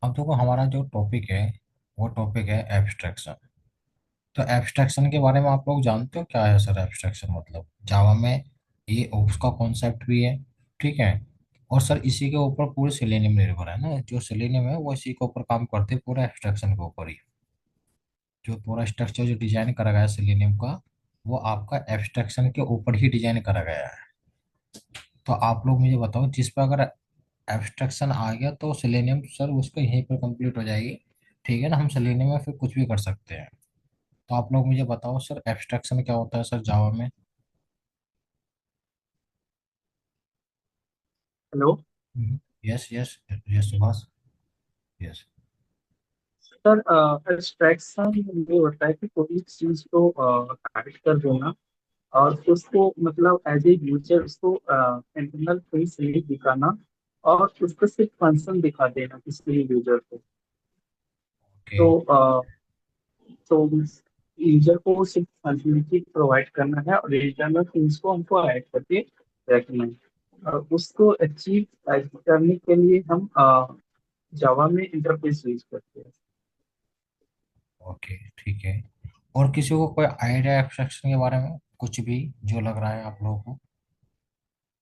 अब देखो हमारा जो टॉपिक है वो टॉपिक है एब्स्ट्रैक्शन। तो एब्स्ट्रैक्शन के बारे में आप लोग जानते हो क्या है सर? एब्स्ट्रैक्शन मतलब जावा में ये उसका कॉन्सेप्ट भी है, ठीक है। और सर इसी के ऊपर पूरे सेलेनियम निर्भर है ना, जो सेलेनियम है वो इसी के ऊपर काम करते हैं, पूरे एब्स्ट्रैक्शन के ऊपर ही। जो पूरा स्ट्रक्चर जो डिजाइन करा गया है सेलेनियम का, वो आपका एब्स्ट्रैक्शन के ऊपर ही डिजाइन करा गया है। तो आप लोग मुझे बताओ, जिस पर अगर एब्स्ट्रैक्शन आ गया तो सेलेनियम सर उसको यहीं पर कंप्लीट हो जाएगी, ठीक है ना। हम सेलेनियम में फिर कुछ भी कर सकते हैं। तो आप लोग मुझे बताओ सर, एब्स्ट्रैक्शन क्या होता है सर जावा में? Hello yes yes yes Subhash, yes. Sir. Abstraction ये होता है कि कोई चीज को हाइड कर देना और उसको मतलब एज ए यूजर उसको इंटरनल कोई से दिखाना और उसको सिर्फ फंक्शन दिखा देना किसी यूजर को। ओके। तो तो यूजर को सिर्फ फंक्शनलिटी प्रोवाइड करना है और इंटरनल थिंग्स को हमको ऐड करके रखना है। और उसको अचीव करने के लिए हम जावा में इंटरफेस यूज करते हैं। ओके ठीक है। और किसी को कोई आइडिया एब्स्ट्रैक्शन के बारे में कुछ भी जो लग रहा है आप लोगों को?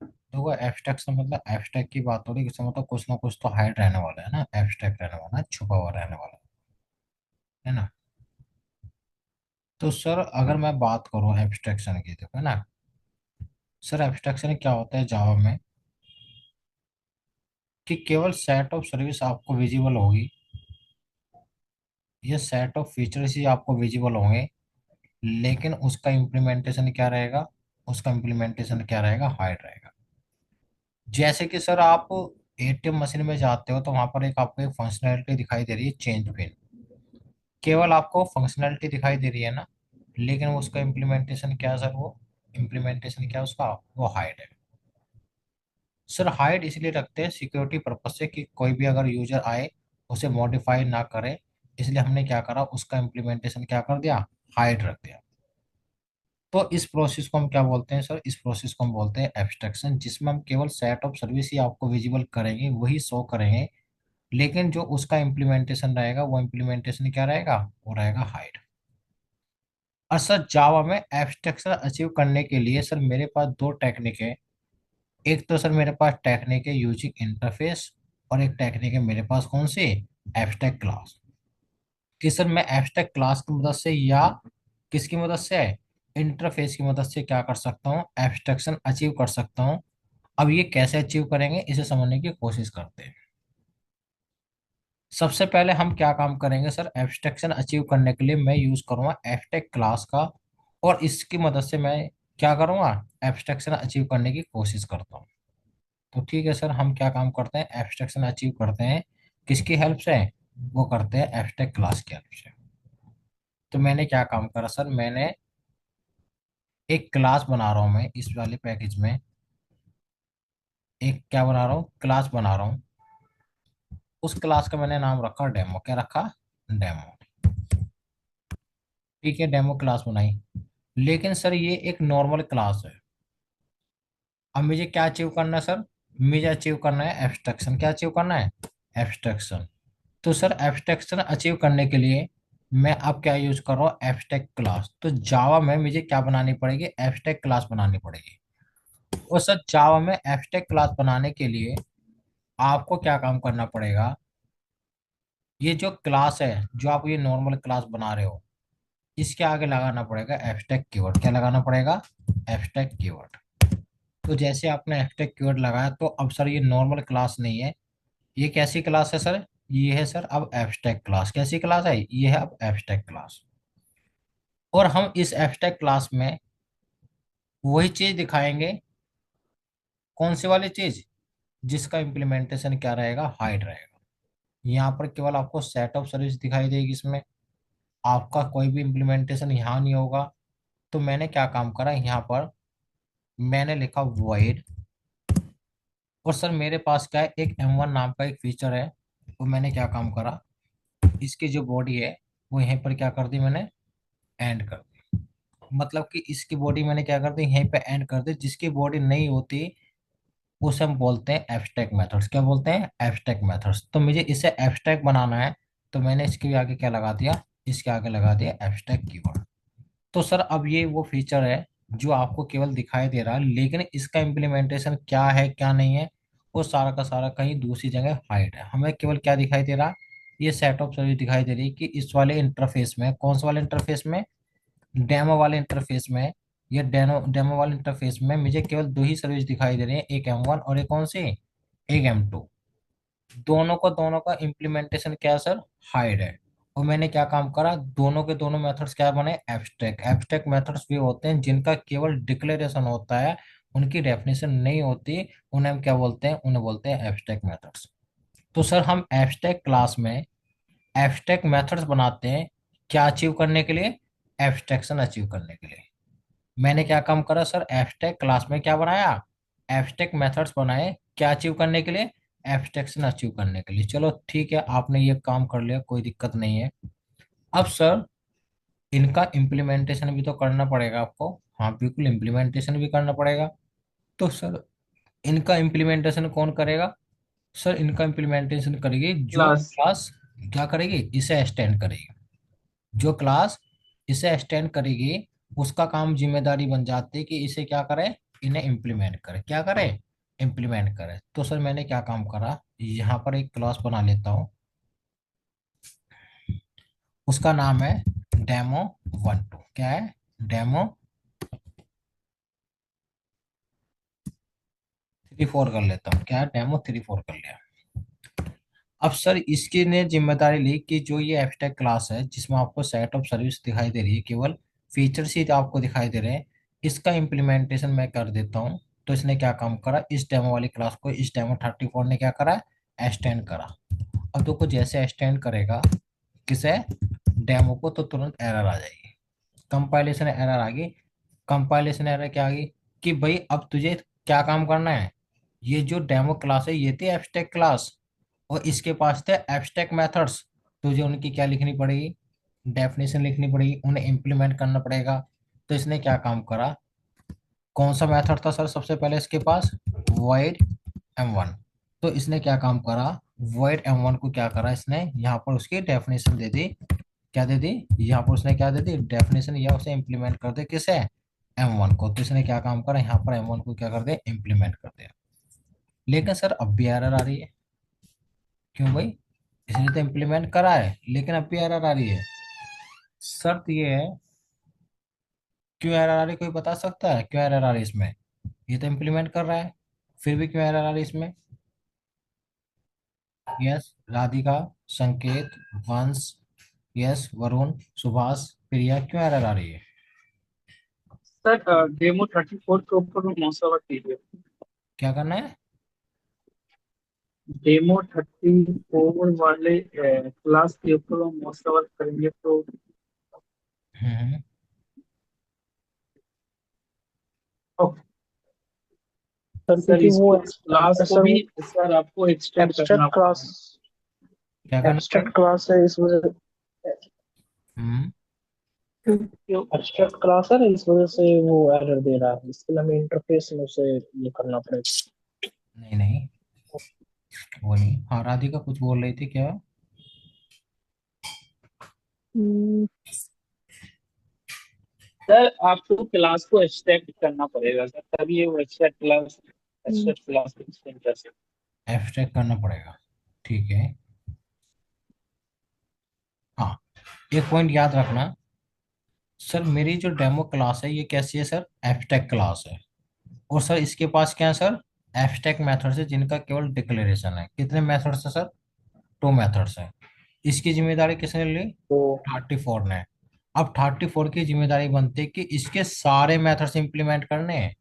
देखो एब्स्ट्रैक्शन मतलब एब्स्ट्रैक्ट की बात हो रही है, इसका मतलब कुछ ना कुछ तो हाइड रहने वाला है ना, एब्स्ट्रैक्ट रहने वाला है, छुपा हुआ रहने वाला है ना। तो सर अगर मैं बात करूं एब्स्ट्रैक्शन की, देखो है ना, सर एब्स्ट्रैक्शन क्या होता है जावा में कि केवल सेट ऑफ सर्विस आपको विजिबल होगी, ये सेट ऑफ फीचर्स ही आपको विजिबल होंगे, लेकिन उसका इम्प्लीमेंटेशन क्या रहेगा? उसका इम्प्लीमेंटेशन क्या रहेगा? हाइड रहेगा। जैसे कि सर आप एटीएम मशीन में जाते हो तो वहां पर एक आपको एक फंक्शनैलिटी दिखाई दे रही है, चेंज पिन। केवल आपको फंक्शनैलिटी दिखाई दे रही है ना, लेकिन उसका इम्प्लीमेंटेशन क्या है सर? वो इम्प्लीमेंटेशन क्या है उसका? वो हाइड है। सर हाइड इसलिए रखते हैं सिक्योरिटी पर्पज से कि कोई भी अगर यूजर आए उसे मॉडिफाई ना करे, इसलिए हमने क्या करा, उसका इम्प्लीमेंटेशन क्या कर दिया? हाइड रख दिया। तो इस प्रोसेस को हम क्या बोलते हैं सर? इस प्रोसेस को हम बोलते हैं एब्स्ट्रैक्शन, जिसमें हम केवल सेट ऑफ सर्विस ही आपको विजिबल करेंगे, वही शो करेंगे, लेकिन जो उसका इम्प्लीमेंटेशन रहेगा वो इम्प्लीमेंटेशन क्या रहेगा? वो रहेगा हाइड। और सर जावा में एब्स्ट्रैक्शन अचीव करने के लिए सर मेरे पास दो टेक्निक है। एक तो सर मेरे पास टेक्निक है यूजिंग इंटरफेस, और एक टेक्निक है मेरे पास कौन सी? Abstract class. कि सर मैं एब्स्ट्रैक्ट क्लास की मदद से या किसकी मदद से, इंटरफेस की मदद से क्या कर सकता हूँ? एब्स्ट्रैक्शन अचीव कर सकता हूँ। अब ये कैसे अचीव करेंगे इसे समझने की कोशिश करते हैं। सबसे पहले हम क्या काम करेंगे सर, एब्स्ट्रैक्शन अचीव करने के लिए मैं यूज करूंगा एब्स्ट्रैक्ट क्लास का, और इसकी मदद से मैं क्या करूंगा? एब्स्ट्रैक्शन अचीव करने की कोशिश करता हूँ। तो ठीक है सर, हम क्या काम करते हैं? एब्स्ट्रैक्शन अचीव करते हैं किसकी हेल्प से? वो करते हैं एब्स्ट्रैक्ट क्लास की हेल्प से। तो मैंने क्या काम करा सर, मैंने एक क्लास बना रहा हूँ मैं इस वाले पैकेज में। एक क्या बना रहा हूँ? क्लास बना रहा हूँ। उस क्लास का मैंने नाम रखा डेमो। क्या रखा? डेमो। ठीक है, डेमो क्लास बनाई। लेकिन सर ये एक नॉर्मल क्लास है। अब मुझे क्या अचीव करना है सर? मुझे अचीव करना है एब्स्ट्रैक्शन। क्या अचीव करना है? एब्स्ट्रैक्शन। तो सर एब्स्ट्रैक्शन अचीव करने के लिए मैं अब क्या यूज कर रहा हूँ? Abstract class. तो जावा में मुझे क्या बनानी पड़ेगी? एब्स्ट्रैक्ट क्लास बनानी पड़ेगी। और सर जावा में एब्स्ट्रैक्ट क्लास बनाने के लिए आपको क्या काम करना पड़ेगा? ये जो क्लास है, जो आप ये नॉर्मल क्लास बना रहे हो, इसके आगे लगाना पड़ेगा एब्स्ट्रैक्ट कीवर्ड। क्या लगाना पड़ेगा? Abstract keyword. तो जैसे आपने एब्स्ट्रैक्ट कीवर्ड लगाया तो अब सर ये नॉर्मल क्लास नहीं है, ये कैसी क्लास है सर? ये है सर अब एब्स्ट्रैक्ट क्लास। कैसी क्लास है? ये है अब एब्स्ट्रैक्ट क्लास। और हम इस एब्स्ट्रैक्ट क्लास में वही चीज दिखाएंगे। कौन सी वाली चीज? जिसका इम्प्लीमेंटेशन क्या रहेगा? हाइड रहेगा। यहाँ पर केवल आपको सेट ऑफ सर्विस दिखाई देगी, इसमें आपका कोई भी इम्प्लीमेंटेशन यहाँ नहीं होगा। तो मैंने क्या काम करा यहाँ पर, मैंने लिखा void। और सर मेरे पास क्या है, एक M1 नाम का एक फीचर है। वो मैंने क्या काम करा, इसकी जो बॉडी है वो यहीं पर क्या कर दी मैंने? एंड कर दी। मतलब कि इसकी बॉडी मैंने क्या कर दी? यहीं पे एंड कर दी। जिसकी बॉडी नहीं होती उसे हम बोलते हैं एब्स्ट्रैक्ट मेथड्स। क्या बोलते हैं? Abstract methods. तो मुझे इसे एब्स्ट्रैक्ट बनाना है, तो मैंने इसके भी आगे क्या लगा दिया? इसके आगे लगा दिया एब्स्ट्रैक्ट कीवर्ड। तो सर अब ये वो फीचर है जो आपको केवल दिखाई दे रहा है, लेकिन इसका इम्प्लीमेंटेशन क्या है क्या नहीं है, वो सारा का सारा कहीं दूसरी जगह हाइड है। हमें केवल क्या दिखाई दे रहा है? ये सेट ऑफ सर्विस दिखाई दे रही है कि इस वाले इंटरफेस में, कौन से वाले इंटरफेस में? डेमो वाले इंटरफेस में। ये डेमो वाले इंटरफेस में मुझे केवल दो ही सर्विस दिखाई दे रही है, एक M1 और एक कौन सी? एक M2। दोनों का इम्प्लीमेंटेशन क्या है सर? हाइड है। और मैंने क्या काम करा? दोनों के दोनों मेथड्स क्या बने? एब्स्ट्रैक्ट। एब्स्ट्रैक्ट मेथड्स भी होते हैं जिनका केवल डिक्लेरेशन होता है, उनकी डेफिनेशन नहीं होती। उन्हें हम क्या बोलते हैं? उन्हें बोलते हैं एब्स्ट्रैक्ट मेथड्स। तो सर हम एब्स्ट्रैक्ट क्लास में एब्स्ट्रैक्ट मेथड्स बनाते हैं, क्या अचीव करने के लिए? एब्स्ट्रैक्शन अचीव करने के लिए। मैंने क्या काम करा सर? एब्स्ट्रैक्ट क्लास में क्या बनाया? एब्स्ट्रैक्ट मेथड्स बनाए, क्या अचीव करने के लिए? एब्स्ट्रैक्शन अचीव करने के लिए। चलो ठीक है, आपने ये काम कर लिया, कोई दिक्कत नहीं है। अब सर इनका इम्प्लीमेंटेशन भी तो करना पड़ेगा आपको। हाँ बिल्कुल, इम्प्लीमेंटेशन भी करना पड़ेगा। तो सर इनका इम्प्लीमेंटेशन कौन करेगा? सर इनका इम्प्लीमेंटेशन करेगी जो क्लास। क्लास क्या करेगी? इसे एक्सटेंड करेगी। जो क्लास इसे एक्सटेंड करेगी, उसका काम जिम्मेदारी बन जाती है कि इसे क्या करे? इन्हें इम्प्लीमेंट करे। क्या करे? इम्प्लीमेंट करे। तो सर मैंने क्या काम करा, यहाँ पर एक क्लास बना लेता हूँ, उसका नाम है डेमो 1 2। क्या है? Demo 3 4 कर लेता हूँ। क्या है? Demo 3 4 कर लिया। अब सर इसकी ने जिम्मेदारी ली कि जो ये एब्स्ट्रैक्ट क्लास है जिसमें आपको सेट ऑफ सर्विस दिखाई दे रही है, केवल फीचर्स ही आपको दिखाई दे रहे हैं, इसका इम्प्लीमेंटेशन मैं कर देता हूँ। तो इसने क्या काम करा? इस डेमो वाली क्लास को इस Demo 34 ने क्या करा? एक्सटेंड करा। अब देखो जैसे एक्सटेंड करेगा किसे? डेमो को, तो तुरंत एरर आ जाएगी, कंपाइलेशन एरर आ गई। कंपाइलेशन एरर क्या आ गई? कि भाई अब तुझे क्या काम करना है? ये जो डेमो क्लास है ये थी एब्स्ट्रैक्ट क्लास, और इसके पास थे एब्स्ट्रैक्ट मेथड्स। तुझे उनकी क्या लिखनी पड़ेगी? डेफिनेशन लिखनी पड़ेगी, उन्हें इम्प्लीमेंट करना पड़ेगा। तो इसने क्या काम करा? कौन सा मेथड था सर सबसे पहले इसके पास? void M1। तो इसने क्या काम करा? void M1 को क्या करा इसने? यहाँ पर उसकी डेफिनेशन दे दी। क्या दे दी? यहाँ पर उसने क्या दे दी? डेफिनेशन, या उसे इम्प्लीमेंट कर दे किसे? M1 को। तो इसने क्या काम करा? यहाँ पर M1 को क्या कर दे? इम्प्लीमेंट कर दिया। लेकिन सर अब भी एरर आ रही है। क्यों भाई? इसने तो इम्प्लीमेंट करा है लेकिन अब भी एरर आ रही है। शर्त ये है, क्यों एरर आ रही है? कोई बता सकता है क्यों एरर आ रही है इसमें? ये तो इम्प्लीमेंट कर रहा है, फिर भी क्यों एरर आ रही है इसमें? यस राधिका, संकेत, वंश, यस वरुण, सुभाष, प्रिया, क्यों एरर आ रही है? सर Demo 34 के ऊपर मौसा कीजिए। क्या करना है? Demo 34 वाले क्लास के ऊपर मौसा करेंगे तो। हम्म। ओके। सर सर क्योंकि वो इसको क्लास को सर भी वो सर आपको एक्सटेंड करना एब्स्ट्रैक्ट क्लास पड़ेगा। क्या करना एब्स्ट्रैक्ट पड़ेगा? क्लास है इस वजह हम्म। क्यों? एब्स्ट्रैक्ट क्लास है ना, इस वजह से वो एरर दे रहा है, इसके लिए हमें इंटरफेस में उसे ये करना पड़ेगा। नहीं नहीं, वो नहीं। हाँ राधिका कुछ बोल रही थी क्या? हम्म, सर आपको क्लास को एक्सटेंड करना पड़ेगा सर, तभी वो एक्सट्रैक्ट क्लास एक्सटेंड कर सकते। एब्स्ट्रैक्ट करना पड़ेगा, ठीक है। हाँ, एक पॉइंट याद रखना, सर मेरी जो डेमो क्लास है ये कैसी है सर? एब्स्ट्रैक्ट क्लास है। और सर इसके पास क्या है सर? एब्स्ट्रैक्ट मेथड्स है जिनका केवल डिक्लेरेशन है। कितने मेथड्स है सर? 2 मेथड्स हैं। इसकी जिम्मेदारी किसने ली? तो 34 ने। अब 34 की जिम्मेदारी बनती है कि इसके सारे मेथड्स इंप्लीमेंट करने हैं।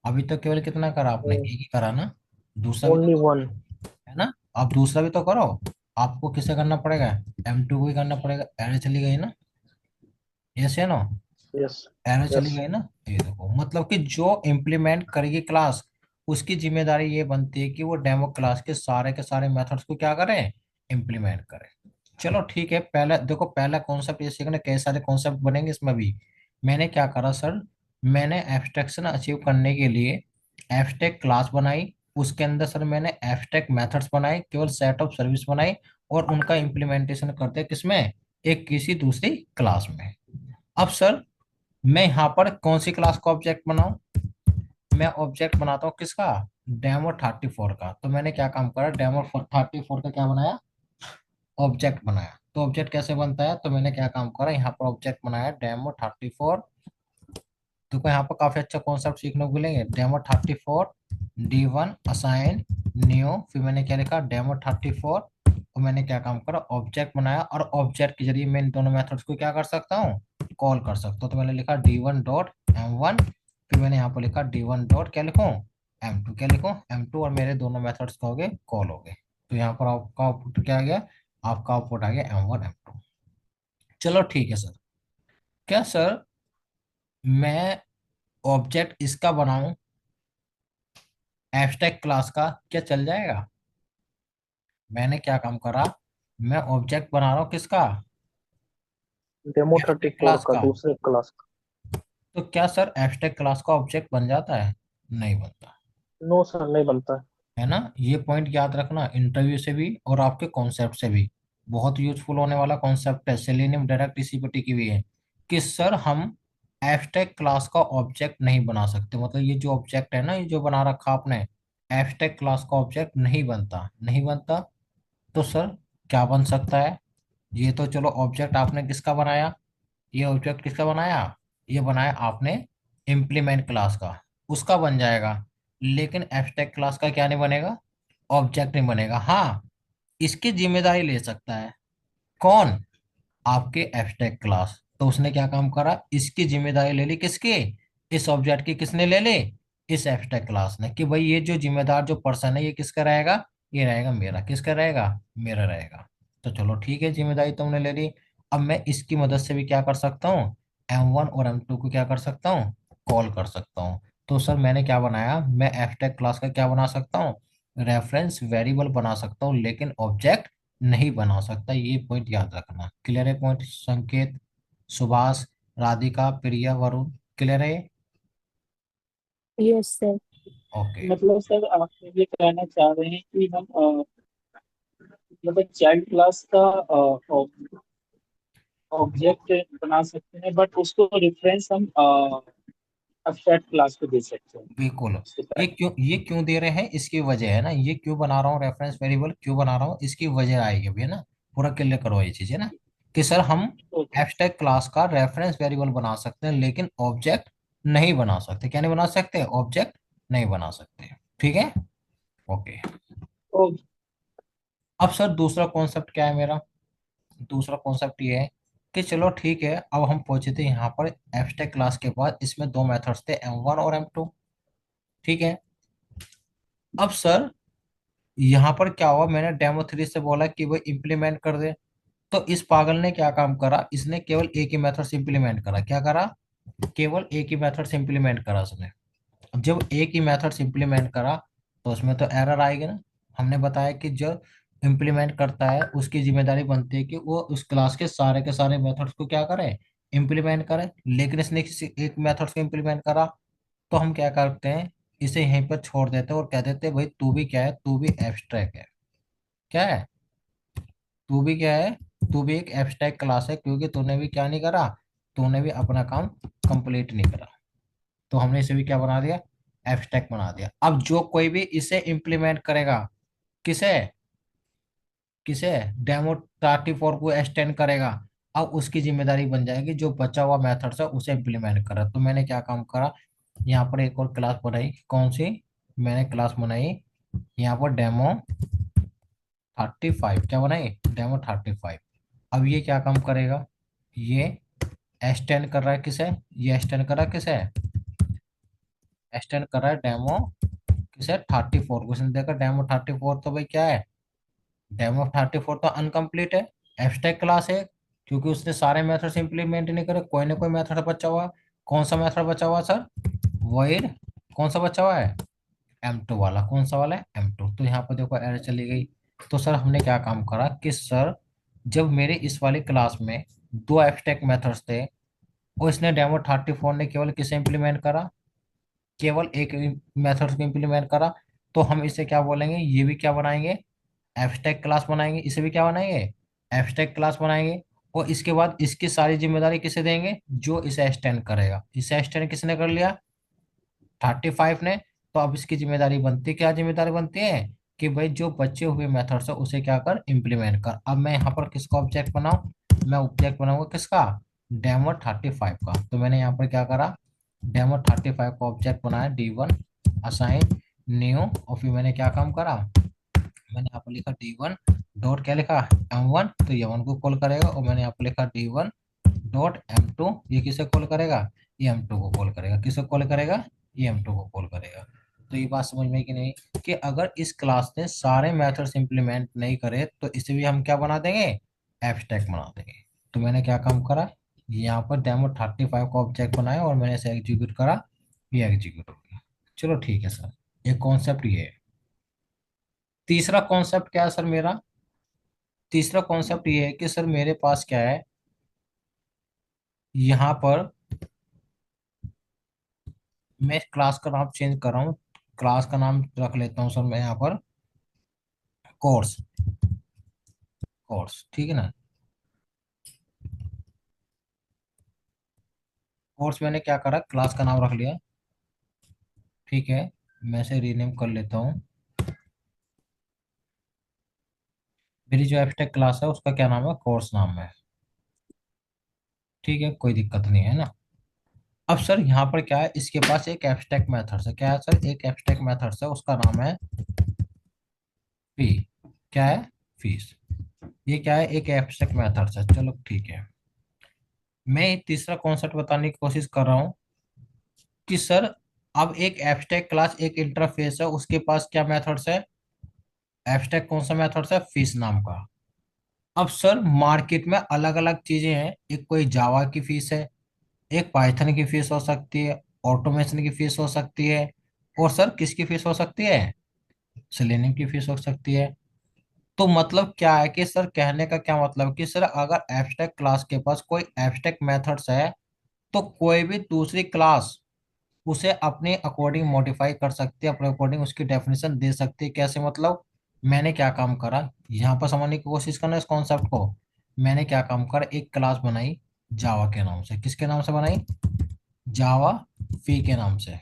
अभी तो केवल कितना करा आपने? एक ही करा ना? दूसरा भी तो ओनली वन। करो, है ना? अब दूसरा भी तो करो। आपको किसे करना पड़ेगा? M2 को ही करना पड़ेगा। एरर चली गई ना? यस या नो? यस। एरर चली यस। गई ना? ये देखो, मतलब कि जो इम्प्लीमेंट करेगी क्लास, उसकी जिम्मेदारी ये बनती है कि वो डेमो क्लास के सारे मेथड्स को क्या करें? इम्प्लीमेंट करें। चलो ठीक है, पहला देखो, पहला कॉन्सेप्ट ये सीखना, कई सारे कॉन्सेप्ट बनेंगे इसमें भी। मैंने क्या करा सर? मैंने एब्स्ट्रैक्शन अचीव करने के लिए एब्स्ट्रैक्ट क्लास बनाई, उसके अंदर सर मैंने एब्स्ट्रैक्ट मेथड्स बनाए, केवल सेट ऑफ सर्विस बनाई, और उनका इम्प्लीमेंटेशन करते किसमें, एक किसी दूसरी क्लास में। अब सर मैं यहाँ पर कौन सी क्लास का ऑब्जेक्ट बनाऊं, मैं ऑब्जेक्ट बनाता हूँ किसका, डेमो 34 का। तो मैंने क्या काम करा, डेमो 34 का क्या बनाया, ऑब्जेक्ट बनाया। तो ऑब्जेक्ट कैसे बनता है, तो मैंने क्या काम करा, यहाँ पर ऑब्जेक्ट बनाया डेमो 34। देखो यहाँ पर काफी अच्छा कॉन्सेप्ट सीखने को मिलेंगे। डेमो 34 D1 असाइन न्यू, फिर मैंने क्या लिखा डेमो 34, और मैंने क्या काम करा, ऑब्जेक्ट बनाया, और ऑब्जेक्ट के जरिए मैं इन दोनों मेथड्स को क्या कर सकता हूँ, कॉल कर सकता हूँ। तो मैंने लिखा D1 डॉट M1, फिर मैंने यहाँ पर लिखा D1 डॉट क्या लिखूँ, M2, क्या लिखूँ M2, और मेरे दोनों मेथड्स का हो गए कॉल हो गए। तो यहाँ पर आपका आउटपुट क्या आ गया, आपका आउटपुट आ गया M1 M2। चलो ठीक है सर, क्या सर मैं ऑब्जेक्ट इसका बनाऊं एब्स्ट्रैक्ट क्लास का, क्या चल जाएगा। मैंने क्या काम करा, मैं ऑब्जेक्ट बना रहा हूँ किसका, demo thirty abstract four class का का। दूसरे क्लास का। तो क्या सर एब्स्ट्रैक्ट क्लास का ऑब्जेक्ट बन जाता है, नहीं बनता, नो सर, नहीं बनता है। है ना। ये पॉइंट याद रखना, इंटरव्यू से भी और आपके कॉन्सेप्ट से भी बहुत यूजफुल होने वाला कॉन्सेप्ट है। सेलेनियम डायरेक्ट इसी पे टिकी हुई है कि सर हम एब्स्ट्रैक्ट क्लास का ऑब्जेक्ट नहीं बना सकते, मतलब ये जो ऑब्जेक्ट है ना, ये जो बना रखा आपने, एब्स्ट्रैक्ट क्लास का ऑब्जेक्ट नहीं बनता, नहीं बनता। तो सर क्या बन सकता है, ये तो चलो ऑब्जेक्ट आपने किसका बनाया, ये ऑब्जेक्ट किसका बनाया, ये बनाया आपने इम्प्लीमेंट क्लास का, उसका बन जाएगा। लेकिन एब्स्ट्रैक्ट क्लास का क्या नहीं बनेगा, ऑब्जेक्ट नहीं बनेगा। हाँ, इसकी जिम्मेदारी ले सकता है कौन, आपके एब्स्ट्रैक्ट क्लास। तो उसने क्या काम करा, इसकी जिम्मेदारी ले ली, किसकी, इस ऑब्जेक्ट की किसने ले ली, इस एब्स्ट्रैक्ट क्लास ने, कि भाई ये जो जिम्मेदार जो पर्सन है ये किसका रहेगा, ये रहेगा मेरा, किसका रहेगा, मेरा रहेगा। तो चलो ठीक है, जिम्मेदारी तुमने ले ली। अब मैं इसकी मदद से भी क्या कर सकता हूँ, M1 और M2 को क्या कर सकता हूँ, कॉल कर सकता हूँ। तो सर मैंने क्या बनाया, मैं एब्स्ट्रैक्ट क्लास का क्या बना सकता हूँ, रेफरेंस वेरिएबल बना सकता हूँ, लेकिन ऑब्जेक्ट नहीं बना सकता। ये पॉइंट याद रखना। क्लियर है पॉइंट, संकेत, सुभाष, राधिका, प्रिया, वरुण, क्लियर है। Yes sir. ओके। मतलब सर आप ये कहना चाह रहे हैं कि हम मतलब चाइल्ड क्लास का ऑब्जेक्ट बना सकते हैं, बट उसको रेफरेंस हम एब्स्ट्रैक्ट क्लास को दे सकते हैं बिल्कुल। उसके ये पहले। क्यों, ये क्यों दे रहे हैं, इसकी वजह है ना, ये क्यों बना रहा हूँ रेफरेंस वेरिएबल, क्यों बना रहा हूँ, इसकी वजह आएगी अभी, है ना। पूरा क्लियर करो ये चीज, है ना, कि सर हम ओके। एब्स्ट्रैक्ट क्लास का रेफरेंस वेरिएबल बना सकते हैं, लेकिन ऑब्जेक्ट नहीं बना सकते। क्या नहीं बना सकते, ऑब्जेक्ट नहीं बना सकते। ठीक है। ओके। ओके। अब सर दूसरा कॉन्सेप्ट क्या है मेरा, दूसरा कॉन्सेप्ट ये है कि चलो ठीक है, अब हम पहुंचे थे यहाँ पर एब्स्ट्रैक्ट क्लास के बाद, इसमें दो मेथड्स थे M1 और M2। ठीक है। अब सर यहाँ पर क्या हुआ, मैंने डेमो 3 से बोला कि वो इम्प्लीमेंट कर दे। तो इस पागल ने क्या काम करा, इसने केवल एक ही मेथड से इम्प्लीमेंट करा, क्या करा, केवल एक ही मेथड से इम्प्लीमेंट करा उसने। अब जब एक ही मेथड से इम्प्लीमेंट करा तो उसमें तो एरर आएगी ना। हमने बताया कि जो इम्प्लीमेंट करता है उसकी जिम्मेदारी बनती है कि वो उस क्लास के सारे मेथड्स को क्या करे, इम्प्लीमेंट करे। लेकिन इसने किसी एक मेथड को इम्प्लीमेंट करा, तो हम क्या करते हैं, इसे यहीं पर छोड़ देते हैं और कह देते हैं भाई तू भी क्या है, तू भी एब्स्ट्रैक्ट है। क्या है, तू भी क्या है, तू भी एक एब्स्ट्रैक्ट क्लास है, क्योंकि तूने भी क्या नहीं करा, तूने भी अपना काम कंप्लीट नहीं करा। तो हमने इसे भी क्या बना दिया, एब्स्ट्रैक्ट बना दिया। अब जो कोई भी इसे इम्प्लीमेंट करेगा, किसे, किसे, डेमो 34 को एक्सटेंड करेगा, अब उसकी जिम्मेदारी बन जाएगी जो बचा हुआ मेथड है उसे इम्प्लीमेंट करा। तो मैंने क्या काम करा, यहाँ पर एक और क्लास बनाई, कौन सी, मैंने क्लास बनाई यहाँ पर डेमो 35, क्या बनाई, डेमो 35। अब ये क्या काम करेगा, ये एक्सटेंड कर रहा है किसे, ये एक्सटेंड कर रहा है किसे, एक्सटेंड कर रहा है डेमो किसे 34 को। इसने देखा डेमो 34 तो भाई क्या है, डेमो 34 तो अनकम्प्लीट है, एब्स्ट्रैक्ट क्लास है, क्योंकि उसने सारे मेथड्स इंप्लीमेंट नहीं करे, कोई ना कोई मेथड बचा हुआ। कौन सा मेथड बचा हुआ सर, वॉइड, कौन सा बचा हुआ है, M2 वाला। कौन सा वाला है, M2। तो यहाँ पर देखो एरर चली गई। तो सर हमने क्या काम करा कि सर जब मेरे इस वाली क्लास में दो एब्स्ट्रैक्ट मेथड्स थे, और इसने डेमो 34 ने केवल किसे इंप्लीमेंट करा, केवल एक मेथड को इम्प्लीमेंट करा, तो हम इसे क्या बोलेंगे, ये भी क्या बनाएंगे, एब्स्ट्रैक्ट क्लास बनाएंगे, इसे भी क्या बनाएंगे, एब्स्ट्रैक्ट क्लास बनाएंगे। और इसके बाद इसकी सारी जिम्मेदारी किसे देंगे, जो इसे एक्सटेंड करेगा। इसे एक्सटेंड किसने कर लिया, 35 ने। तो अब इसकी जिम्मेदारी बनती, क्या जिम्मेदारी बनती है, कि भाई जो बचे हुए मेथड्स है उसे क्या कर, इम्प्लीमेंट कर। अब मैं यहाँ पर किसका ऑब्जेक्ट बनाऊं, मैं ऑब्जेक्ट बनाऊंगा किसका, डेमो 35 का। तो मैंने यहाँ पर क्या करा, डेमो 35 का ऑब्जेक्ट बनाया, D1 असाइन न्यू, और फिर मैंने क्या काम करा, मैंने यहाँ पर लिखा D1 डॉट क्या लिखा, M1, तो ये M1 को कॉल करेगा। और मैंने यहाँ पर लिखा D1 डॉट M2, ये किसे कॉल करेगा, ये M2 को कॉल करेगा। किसे कॉल करेगा, ये M2 को कॉल करेगा। तो ये बात समझ में आई कि नहीं, कि अगर इस क्लास ने सारे मेथड्स इंप्लीमेंट नहीं करे तो इसे भी हम क्या बना देंगे, एब्स्ट्रैक्ट बना देंगे। तो मैंने क्या काम करा, यहाँ पर डेमो 35 का ऑब्जेक्ट बनाया और मैंने इसे एग्जीक्यूट करा, ये एग्जीक्यूट हो गया। चलो ठीक है सर, एक कॉन्सेप्ट ये है। तीसरा कॉन्सेप्ट क्या है सर मेरा, तीसरा कॉन्सेप्ट ये है कि सर मेरे पास क्या है, यहाँ पर मैं क्लास का नाम चेंज कर रहा हूँ। क्लास का नाम रख लेता हूँ सर मैं यहाँ पर कोर्स, कोर्स ठीक है ना। कोर्स मैंने क्या करा, क्लास का नाम रख लिया, ठीक है। मैं इसे रीनेम कर लेता हूँ। मेरी जो एब्स्ट्रैक्ट क्लास है उसका क्या नाम है, कोर्स नाम है, ठीक है, कोई दिक्कत नहीं है ना। अब सर यहाँ पर क्या है, इसके पास एक एब्स्ट्रैक्ट मेथड है, क्या है सर, एक एब्स्ट्रैक्ट मेथड है, उसका नाम है फी। क्या है, फीस। ये क्या है, एक एब्स्ट्रैक्ट मेथड है। चलो ठीक है, मैं तीसरा कॉन्सेप्ट बताने की कोशिश कर रहा हूँ कि सर अब एक एब्स्ट्रैक्ट क्लास, एक इंटरफेस है, उसके पास क्या मेथड्स है, एब्स्ट्रैक्ट कौन सा मेथड्स है, फीस नाम का। अब सर मार्केट में अलग अलग चीजें हैं, एक कोई जावा की फीस है, एक पाइथन की फीस हो सकती है, ऑटोमेशन की फीस हो सकती है, और सर किसकी फीस हो सकती है, सेलेनियम की फीस हो सकती है। तो मतलब क्या है कि सर कहने का क्या मतलब कि सर अगर एब्स्ट्रैक्ट क्लास के पास कोई एब्स्ट्रैक्ट मेथड्स है तो कोई भी दूसरी क्लास उसे अपने अकॉर्डिंग मॉडिफाई कर सकती है, अपने अकॉर्डिंग उसकी डेफिनेशन दे सकती है। कैसे मतलब, मैंने क्या काम करा, यहाँ पर समझने की कोशिश करना इस कॉन्सेप्ट को। मैंने क्या काम करा, एक क्लास बनाई जावा के नाम से, किसके नाम से बनाई, जावा फी के नाम से।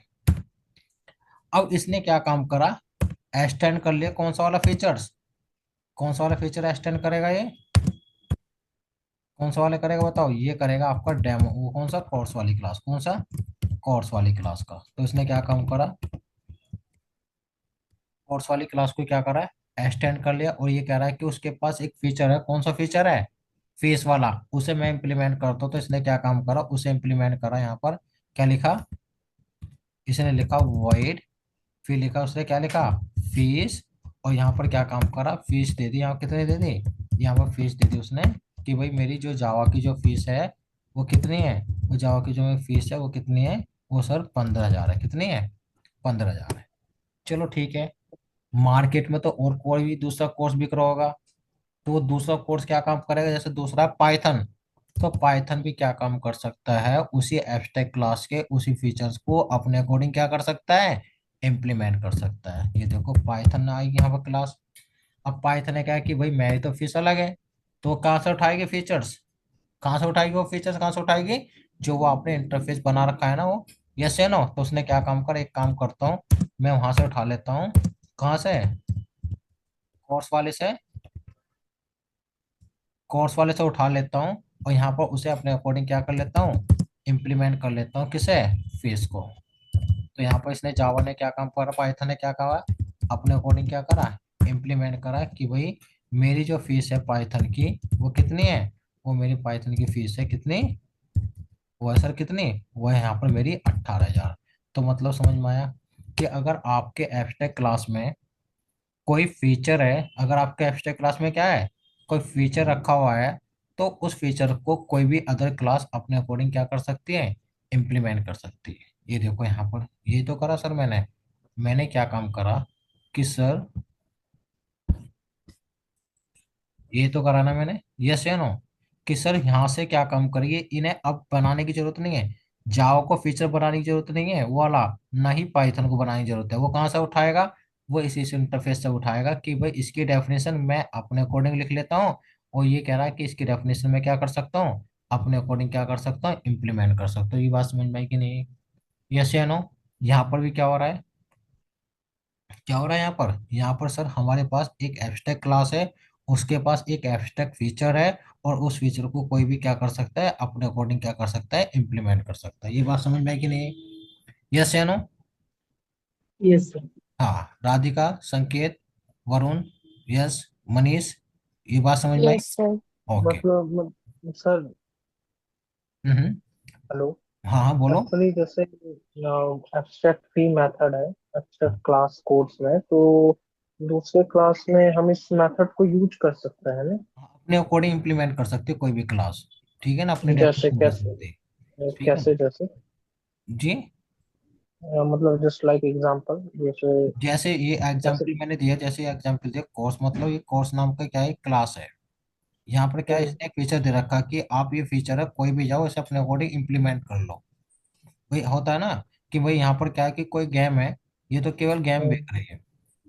अब इसने क्या काम करा, एक्सटेंड कर लिया कौन सा वाला फीचर्स, कौन सा वाला फीचर एक्सटेंड करेगा ये, कौन सा वाला करेगा बताओ, ये करेगा आपका डेमो, वो कौन सा, कोर्स वाली क्लास, कौन सा, कोर्स वाली क्लास का। तो इसने क्या काम करा, कोर्स वाली क्लास को क्या करा है, एक्सटेंड कर लिया। और ये कह रहा है कि उसके पास एक फीचर है, कौन सा फीचर है, फेस वाला, उसे मैं इंप्लीमेंट करता हूँ। तो इसने क्या काम करा, उसे इंप्लीमेंट करा। यहाँ पर क्या लिखा, इसने लिखा void, फिर लिखा उसने क्या लिखा, फीस। और यहाँ पर क्या काम करा, फीस दे दी, यहाँ कितनी दे दी, यहाँ पर फीस दे दी उसने, कि भाई मेरी जो जावा की जो फीस है वो कितनी है, वो जावा की जो मेरी फीस है वो कितनी है, वो सर 15,000 है। कितनी है, 15,000 है। चलो ठीक है, मार्केट में तो और कोई भी दूसरा कोर्स बिक रहा होगा, तो वो दूसरा कोर्स क्या काम करेगा, जैसे दूसरा पाइथन, तो पाइथन भी क्या काम कर सकता है, उसी एब्स्ट्रैक्ट क्लास के उसी फीचर्स को अपने अकॉर्डिंग क्या कर सकता है, इम्प्लीमेंट कर सकता है। ये देखो पाइथन आएगी यहाँ पर क्लास। अब पाइथन ने क्या है कि भाई मेरी तो फीस अलग है, तो वो कहाँ से उठाएगी फीचर्स, कहाँ से उठाएगी वो फीचर्स, कहाँ से उठाएगी, जो वो आपने इंटरफेस बना रखा है ना वो, यस है नो। तो उसने क्या काम कर, एक काम करता हूँ मैं वहां से उठा लेता हूँ, कहाँ से, कोर्स वाले से, कोर्स वाले से उठा लेता हूँ, और यहाँ पर उसे अपने अकॉर्डिंग क्या कर लेता हूँ, इम्प्लीमेंट कर लेता हूँ, किसे, फेस को। तो यहाँ पर इसने जावा ने क्या काम करा, पाइथन ने क्या कहा, अपने अकॉर्डिंग क्या करा, इम्प्लीमेंट करा, कि भाई मेरी जो फीस है पाइथन की वो कितनी है, वो मेरी पाइथन की फीस है कितनी, वो है सर कितनी, वो है यहाँ पर मेरी 18,000। तो मतलब समझ में आया कि अगर आपके एब्स्ट्रैक्ट क्लास में कोई फीचर है, अगर आपके एब्स्ट्रैक्ट क्लास में क्या है, कोई फीचर रखा हुआ है, तो उस फीचर को कोई भी अदर क्लास अपने अकॉर्डिंग क्या कर सकती है, इम्प्लीमेंट कर सकती है। ये देखो यहाँ पर ये तो करा सर मैंने, मैंने क्या काम करा कि सर ये तो करा ना मैंने, यस या नो, कि सर यहाँ से क्या काम करिए, इन्हें अब बनाने की जरूरत नहीं है, जावा को फीचर बनाने की जरूरत नहीं है वो वाला, ना ही पाइथन को बनाने की जरूरत है। वो कहाँ से उठाएगा, वो इस इंटरफेस से उठाएगा कि भाई इसकी डेफिनेशन मैं अपने अकॉर्डिंग लिख लेता हूँ, और ये कह रहा है कि इसकी डेफिनेशन मैं क्या कर सकता हूँ, अपने अकॉर्डिंग क्या कर सकता हूँ, इम्प्लीमेंट कर सकता हूँ। ये बात समझ में आई कि नहीं? यस या नो? यहाँ पर भी क्या हो रहा है, क्या हो रहा है यहाँ पर सर हमारे पास एक एब्स्ट्रैक्ट क्लास है, उसके पास एक एब्स्ट्रैक्ट फीचर है, और उस फीचर को कोई भी क्या कर सकता है, अपने अकॉर्डिंग क्या कर सकता है, इम्प्लीमेंट कर सकता है। ये बात समझ में आई कि नहीं? यस या नो? Yes sir. हाँ, राधिका, संकेत, वरुण, यस, मनीष, ये बात समझ में आई? Yes, sir. ओके। सर, हम्म। हेलो। हाँ हाँ, बोलो। एक्चुअली जैसे एब्स्ट्रैक्ट फ्री मेथड है एब्स्ट्रैक्ट क्लास कोड्स में, तो दूसरे क्लास में हम इस मेथड को यूज कर सकते हैं ना? अपने अकॉर्डिंग इम्प्लीमेंट कर सकते हो कोई भी क्लास, ठीक है ना, अपने जैसे डेफिनेशन दे कैसे? सकते हैं, ठीक है। कैसे जैसे? जी, मतलब जस्ट लाइक एग्जांपल, जैसे जैसे ये जैसे एग्जाम्पल मैंने दिया, जैसे एग्जाम्पल दिया कोर्स, मतलब ये कोर्स नाम का क्या है, क्लास है। यहाँ पर क्या है, हम्म, इसने एक फीचर दे रखा कि आप ये फीचर है कोई भी जाओ इसे अपने अकॉर्डिंग इम्प्लीमेंट कर लो। भाई होता है ना कि भाई यहाँ पर क्या है कि कोई गेम है, ये तो केवल गेम हम्म, बेच रही है।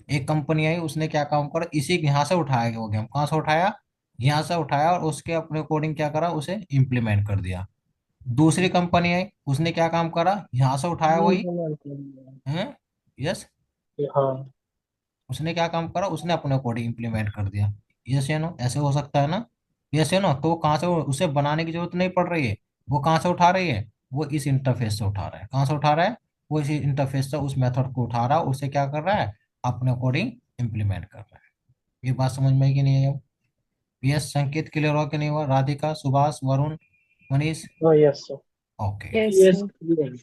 एक कंपनी आई, उसने क्या काम करा, इसी यहाँ से उठाया गया वो गेम, कहाँ से उठाया, यहाँ से उठाया, और उसके अपने अकॉर्डिंग क्या करा, उसे इम्प्लीमेंट कर दिया। दूसरी कंपनी आई, उसने क्या काम करा, यहाँ से उठाया वही implement कर दिया। है, यस, हाँ। उसने क्या काम करा, उसने अपने अकॉर्डिंग इम्प्लीमेंट कर दिया। यस या नो? ऐसे हो सकता है ना? यस या नो? तो वो कहाँ से, उसे बनाने की जरूरत नहीं पड़ रही है, वो कहाँ से उठा रही है, वो इस इंटरफेस से उठा रहा है। कहाँ से उठा रहा है, वो इस इंटरफेस से उस मेथड को उठा रहा है, उसे क्या कर रहा है, अपने अकॉर्डिंग इम्प्लीमेंट कर रहा है। ये बात समझ में आई कि नहीं है? यस, संकेत क्लियर हुआ कि नहीं हुआ? राधिका, सुभाष, वरुण, मनीष? हाँ, yes sir. Okay. Yes, yes sir.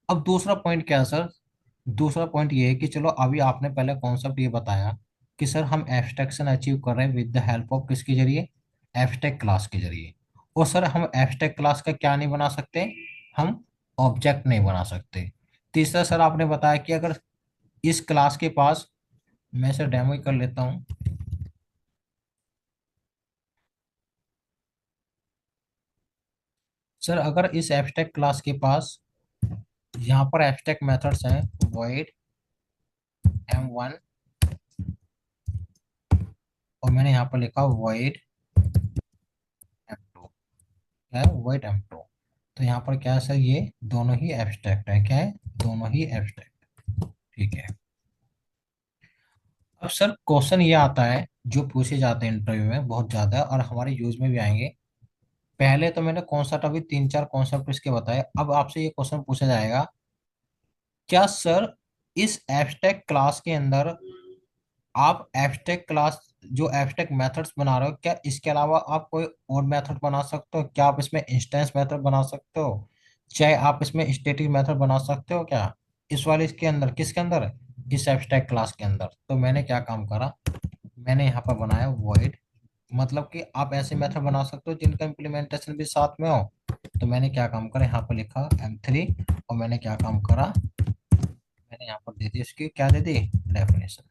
अब दूसरा पॉइंट क्या है सर? दूसरा पॉइंट ये है कि चलो अभी आपने पहले कॉन्सेप्ट ये बताया कि सर हम एब्स्ट्रैक्शन अचीव कर रहे हैं विद द हेल्प ऑफ किसके जरिए, एब्स्ट्रैक्ट क्लास के जरिए। और सर हम एब्स्ट्रैक्ट क्लास का क्या नहीं बना सकते, हम ऑब्जेक्ट नहीं बना सकते। तीसरा सर आपने बताया कि अगर इस क्लास के पास, मैं सर डेमो ही कर लेता हूँ। सर अगर इस एब्स्ट्रैक्ट क्लास के पास यहाँ पर एब्स्ट्रैक्ट मेथड्स हैं, void m1, और मैंने यहाँ पर लिखा void m2, क्या है, void m2। तो यहाँ पर क्या है सर, ये दोनों ही एब्स्ट्रैक्ट है, क्या है, दोनों ही एब्स्ट्रैक्ट, ठीक है। अब सर क्वेश्चन ये आता है जो पूछे जाते हैं इंटरव्यू में बहुत ज्यादा, और हमारे यूज में भी आएंगे। पहले तो मैंने कॉन्सेप्ट अभी तीन चार कॉन्सेप्ट इसके बताए, अब आपसे ये क्वेश्चन पूछा जाएगा, क्या सर इस एब्स्ट्रैक्ट क्लास के अंदर आप एब्स्ट्रैक्ट क्लास, जो एब्स्ट्रैक्ट मेथड्स बना रहे हो, क्या इसके अलावा आप कोई और मेथड बना सकते हो? क्या आप इसमें इंस्टेंस मेथड बना सकते हो, चाहे आप इसमें स्टैटिक मेथड बना सकते हो क्या, इस वाले इसके अंदर, किसके अंदर, इस एब्स्ट्रैक्ट क्लास के अंदर? तो मैंने क्या काम करा, मैंने यहाँ पर बनाया void, मतलब कि आप ऐसे मेथड बना सकते हो जिनका इम्प्लीमेंटेशन भी साथ में हो। तो मैंने क्या काम करा, यहाँ पर लिखा m3, और मैंने क्या काम करा, मैंने यहाँ पर दे दी, इसकी क्या दे दी, डेफिनेशन।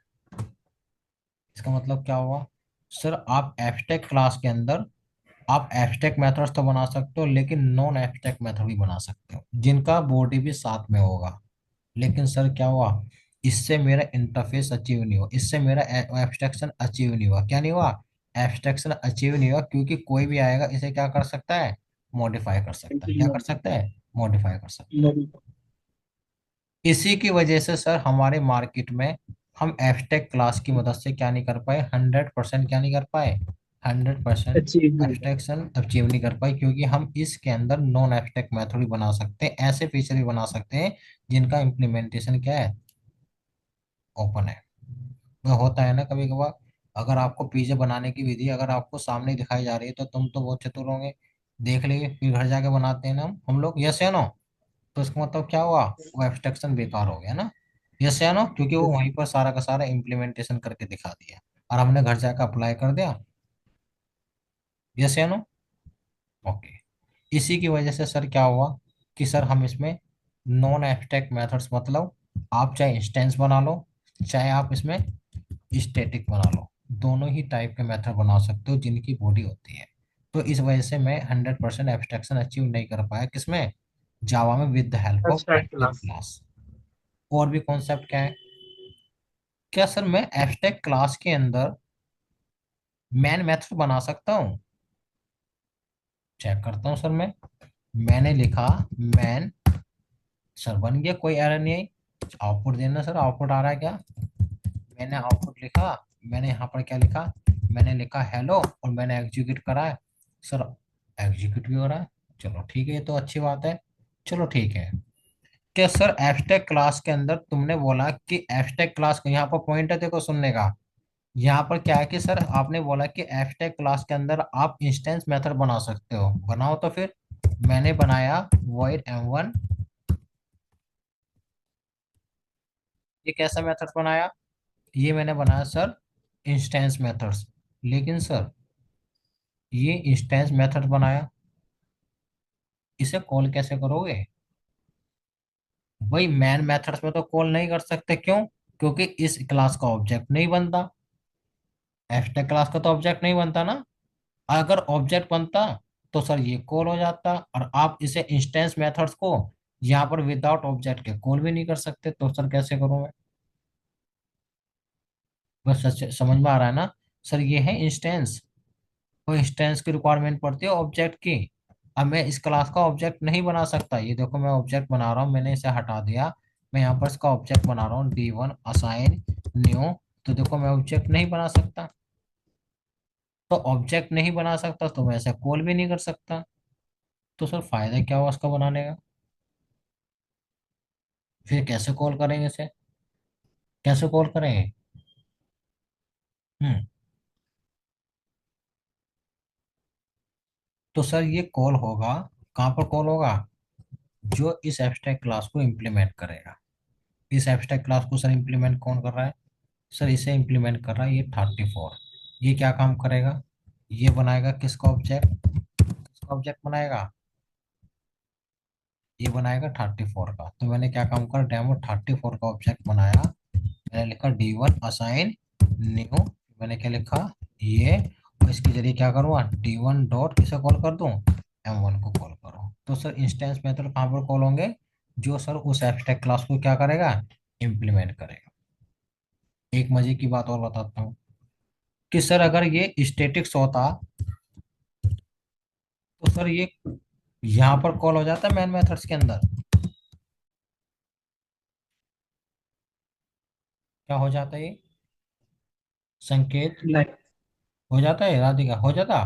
इसका मतलब क्या हुआ, सर आप एब्स्ट्रैक्ट क्लास के अंदर आप एब्स्ट्रैक्ट मेथड्स तो बना सकते हो, लेकिन नॉन एब्स्ट्रैक्ट मेथड भी बना सकते हो जिनका बॉडी भी साथ में होगा। लेकिन सर क्या हुआ, इससे मेरा इंटरफेस अचीव नहीं हुआ, इससे मेरा एब्स्ट्रैक्शन अचीव नहीं हुआ। क्या नहीं हुआ, एब्स्ट्रैक्शन अचीव नहीं हुआ, क्योंकि कोई भी आएगा इसे क्या कर सकता है, मॉडिफाई कर सकता है। क्या कर सकता है, मॉडिफाई कर सकता है। इसी की वजह से सर हमारे मार्केट में हम एब्स्ट्रैक्ट क्लास की मदद से क्या नहीं कर पाए, 100% क्या नहीं कर पाए, 100% अचीवमेंट। एब्स्ट्रैक्शन अचीव नहीं कर पाए, क्योंकि हम इसके अंदर नॉन एब्स्ट्रैक्ट मेथड भी बना सकते हैं, ऐसे फीचर भी बना सकते हैं जिनका इम्प्लीमेंटेशन क्या है, ओपन है। वो होता है ना कभी कभार, अगर आपको पिज्जा बनाने की विधि अगर आपको सामने दिखाई जा रही है तो तुम तो बहुत चतुर होंगे, देख लिए, फिर घर जाके बनाते हैं ना हम लोग, यस या नो? तो इसका मतलब क्या हुआ, वो एब्स्ट्रैक्शन बेकार हो गया ना, यस या नो? क्योंकि वो वहीं पर सारा का सारा इम्प्लीमेंटेशन करके दिखा दिया, और हमने घर जाकर अप्लाई कर दिया, यस या नो? ओके। इसी की वजह से सर क्या हुआ कि सर हम इसमें नॉन एब्स्ट्रैक्ट मेथड्स, मतलब आप चाहे इंस्टेंस बना लो, चाहे आप इसमें स्टैटिक बना लो, दोनों ही टाइप के मेथड बना सकते हो जिनकी बॉडी होती है। तो इस वजह से मैं 100% एब्स्ट्रैक्शन अचीव नहीं कर पाया किसमें, जावा में, with the help of abstract abstract class. Class. और भी कॉन्सेप्ट क्या है? क्या सर मैं एब्स्ट्रैक्ट क्लास के अंदर मैन मेथड बना सकता हूँ? चेक करता हूँ सर मैं। मैंने लिखा मैन, सर बन गया, कोई एरर नहीं आई। आउटपुट देना सर, आउटपुट आ रहा है क्या? मैंने आउटपुट लिखा, मैंने यहाँ पर क्या लिखा, मैंने लिखा हेलो और मैंने एग्जीक्यूट करा है सर, एग्जीक्यूट भी हो रहा है। चलो ठीक है, ये तो अच्छी बात है। चलो ठीक है। क्या सर एब्स्ट्रैक्ट क्लास के अंदर तुमने बोला कि एब्स्ट्रैक्ट क्लास का यहाँ पर पॉइंट है, देखो सुनने का। यहाँ पर क्या है कि सर आपने बोला कि एब्स्ट्रैक्ट क्लास के अंदर आप इंस्टेंस मेथड बना सकते हो, बनाओ तो फिर। मैंने बनाया void m1। ये कैसा मेथड बनाया? ये मैंने बनाया सर इंस्टेंस मेथड्स। लेकिन सर ये इंस्टेंस मेथड बनाया, इसे कॉल कैसे करोगे? भाई मैन मेथड्स में तो कॉल नहीं कर सकते, क्यों? क्योंकि इस क्लास का ऑब्जेक्ट नहीं बनता, एब्स्ट्रैक्ट क्लास का तो ऑब्जेक्ट नहीं बनता ना। अगर ऑब्जेक्ट बनता तो सर ये कॉल हो जाता, और आप इसे इंस्टेंस मेथड्स को यहाँ पर विदाउट ऑब्जेक्ट के कॉल भी नहीं कर सकते, तो सर कैसे करूँ मैं? बस समझ में आ रहा है ना? सर ये है इंस्टेंस, तो इंस्टेंस की रिक्वायरमेंट पड़ती है ऑब्जेक्ट की। अब मैं इस क्लास का ऑब्जेक्ट नहीं बना सकता, ये देखो मैं ऑब्जेक्ट बना रहा हूँ, मैंने इसे हटा दिया। मैं यहाँ पर इसका ऑब्जेक्ट बना रहा हूँ D1 असाइन न्यू। तो देखो मैं ऑब्जेक्ट नहीं बना सकता, तो ऑब्जेक्ट नहीं बना सकता तो मैं इसे कॉल भी नहीं कर सकता। तो सर फायदा क्या हुआ उसका बनाने का? फिर कैसे कॉल करेंगे इसे, कैसे कॉल करेंगे? हम्म। तो सर ये कॉल होगा, कहाँ पर कॉल होगा? जो इस एब्स्ट्रैक्ट क्लास को इम्प्लीमेंट करेगा। इस एब्स्ट्रैक्ट क्लास को सर इम्प्लीमेंट कौन कर रहा है? सर इसे इम्प्लीमेंट कर रहा है ये 34। ये क्या काम करेगा? ये बनाएगा किसका ऑब्जेक्ट, किसका ऑब्जेक्ट बनाएगा? ये बनाएगा 34 का। तो मैंने क्या काम करा, डेमो 34 का ऑब्जेक्ट बनाया। मैंने लिखा D1 असाइन न्यू। मैंने क्या लिखा, ये, और इसके जरिए क्या करूँगा, D1 डॉट किसे कॉल कर दूं, M1 को कॉल करो। तो सर इंस्टेंस मेथड कहाँ पर कॉल होंगे? जो सर उस एब्स्ट्रैक्ट क्लास को क्या करेगा, इम्प्लीमेंट करेगा। एक मजे की बात और बताता हूँ कि सर अगर ये स्टेटिक्स होता तो सर ये यहाँ पर कॉल हो जाता है मैन मेथड्स के अंदर। क्या हो जाता है ये संकेत, नहीं। हो जाता है राधिका, हो जाता?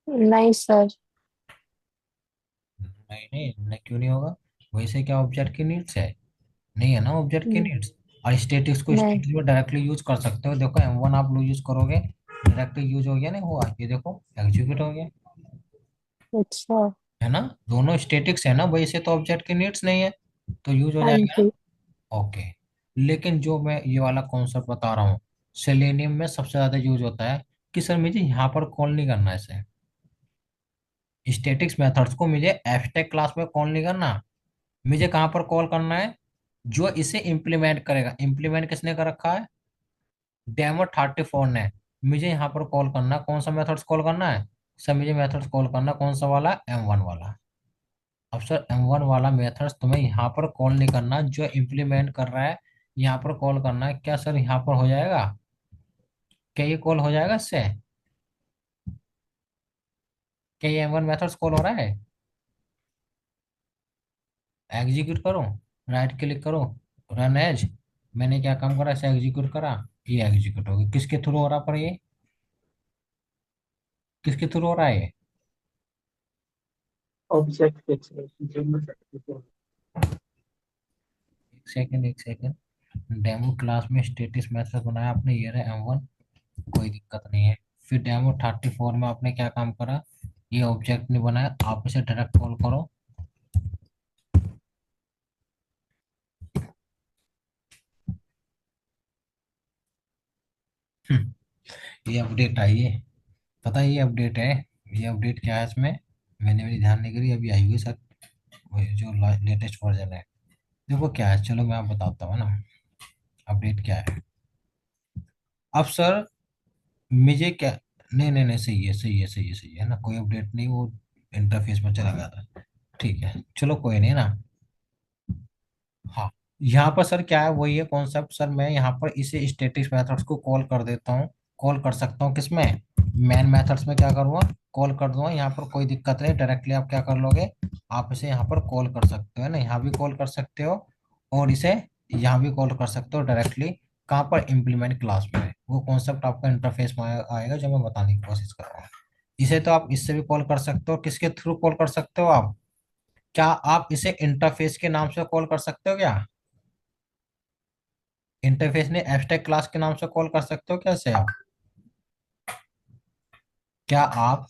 नहीं सर। नहीं नहीं नहीं, क्यों नहीं होगा? वैसे क्या ऑब्जेक्ट की नीड्स है? नहीं है ना ऑब्जेक्ट की न- नीड्स। और स्टेटिक्स को नहीं। स्टेटिक्स में डायरेक्टली यूज कर सकते हो, देखो M1 आप लोग यूज करोगे, डायरेक्टली यूज हो गया ना, हुआ ये देखो एग्जीक्यूट हो गया, अच्छा। है ना। दोनों स्टेटिक्स है ना, वैसे तो ऑब्जेक्ट की नीड्स नहीं है, तो यूज हो हाँ जाएगा। जी। ओके। लेकिन जो मैं ये वाला कॉन्सेप्ट बता रहा हूँ, सेलेनियम में सबसे ज्यादा यूज होता है कि सर मुझे यहाँ पर कॉल नहीं करना है इसे, स्टैटिक्स मेथड्स को मुझे एब्स्ट्रैक्ट क्लास में कॉल नहीं करना, मुझे कहाँ पर कॉल करना है, जो इसे इम्प्लीमेंट करेगा। इम्प्लीमेंट किसने कर रखा है, डेमो 34 ने। मुझे यहाँ पर कॉल करना, कौन सा मेथड्स कॉल करना है? सर मुझे मेथड्स कॉल करना कौन सा वाला, M1 वाला। अब सर M1 वाला मेथड्स तुम्हें यहाँ पर कॉल नहीं करना, जो इम्प्लीमेंट कर रहा है यहाँ पर कॉल करना है। क्या सर यहाँ पर हो जाएगा? क्या ये कॉल हो जाएगा इससे? क्या ये M1 मेथड्स कॉल हो रहा है? एग्जीक्यूट करो, राइट क्लिक करो, रन एज। मैंने क्या काम करा, इसे एग्जीक्यूट करा, ये एग्जीक्यूट हो गया। किसके थ्रू हो रहा पर ये, किसके थ्रू हो रहा है ये? ऑब्जेक्ट के थ्रू जो मैं करती हूँ। एक सेकंड एक सेकंड। डेमो क्लास में स्टेटस मैसेज बनाया आपने, ये रहा M1, कोई दिक्कत नहीं है। फिर डेमो 34 में आपने क्या काम करा, ये ऑब्जेक्ट नहीं बनाया, आप इसे डायरेक्ट कॉल करो। ये अपडेट आई है, पता है ये अपडेट है। ये अपडेट क्या है इसमें, मैंने मेरी ध्यान नहीं करी, अभी आई हुई सर, वही जो लेटेस्ट वर्जन है। देखो क्या है, चलो मैं आप बताता हूँ ना अपडेट क्या है। अब सर मुझे क्या, नहीं नहीं नहीं, सही है सही है सही है सही है ना, कोई अपडेट नहीं, वो इंटरफेस में चला गया था। ठीक है चलो कोई नहीं ना। हाँ, यहाँ पर सर क्या है, वही है कॉन्सेप्ट सर। मैं यहाँ पर इसे स्टैटिक मेथड्स को कॉल कर देता हूँ, कॉल कर सकता हूँ किसमें, मेन मेथड्स में क्या करूँगा, कॉल कर दूंगा। यहाँ पर कोई दिक्कत नहीं, डायरेक्टली आप क्या कर लोगे, आप इसे यहाँ पर कॉल कर सकते हो ना, यहाँ भी कॉल कर सकते हो और इसे यहाँ भी कॉल कर सकते हो डायरेक्टली। कहाँ पर, इम्प्लीमेंट क्लास में। वो कॉन्सेप्ट आपका इंटरफेस में आएगा जो मैं बताने की कोशिश कर रहा हूँ। इसे तो आप इससे भी कॉल कर सकते हो, किसके थ्रू कॉल कर सकते हो आप, क्या आप इसे इंटरफेस के नाम से कॉल कर सकते हो क्या, इंटरफेस ने एब्स्ट्रैक्ट क्लास के नाम से कॉल कर सकते हो कैसे आप, क्या आप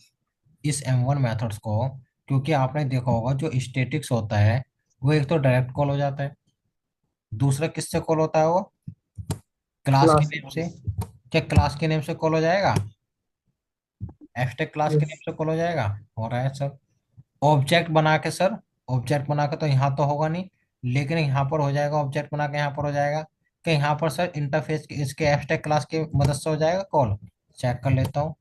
इस M1 मेथड्स को, क्योंकि आपने देखा होगा जो स्टैटिक्स होता है वो एक तो डायरेक्ट कॉल हो जाता है, दूसरा किससे कॉल होता है वो, क्लास के क्लास। नेम से। क्या क्लास के नेम से कॉल हो जाएगा, एब्स्ट्रैक्ट क्लास के नेम यस। से कॉल हो जाएगा, हो रहा है सर। ऑब्जेक्ट बना के सर, ऑब्जेक्ट बना के तो यहाँ तो होगा नहीं, लेकिन यहाँ पर हो जाएगा, ऑब्जेक्ट बना के यहाँ पर हो जाएगा। कि यहाँ पर सर इंटरफेस इसके एब्स्ट्रैक्ट क्लास की मदद से हो जाएगा कॉल, चेक कर लेता हूँ।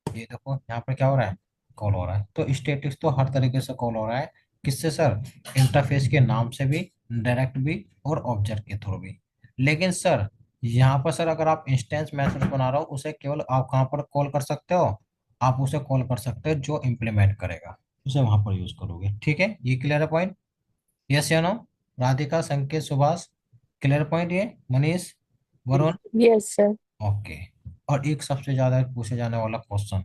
ये देखो यहाँ पर क्या हो रहा है, कॉल हो रहा है। तो स्टैटिक्स तो हर तरीके से कॉल हो रहा है, किससे सर, इंटरफेस के नाम से भी, डायरेक्ट भी और ऑब्जेक्ट के थ्रू भी। लेकिन सर यहाँ पर सर अगर आप इंस्टेंस मेथड बना रहे हो, उसे केवल आप कहाँ पर कॉल कर सकते हो, आप उसे कॉल कर सकते हो जो इम्प्लीमेंट करेगा, उसे वहां पर यूज करोगे। ठीक है, ये क्लियर है पॉइंट, यस या नो, राधिका, संकेत, सुभाष, क्लियर पॉइंट ये, Manish, Varun, yes sir. Okay. और एक सबसे ज्यादा पूछे जाने वाला क्वेश्चन,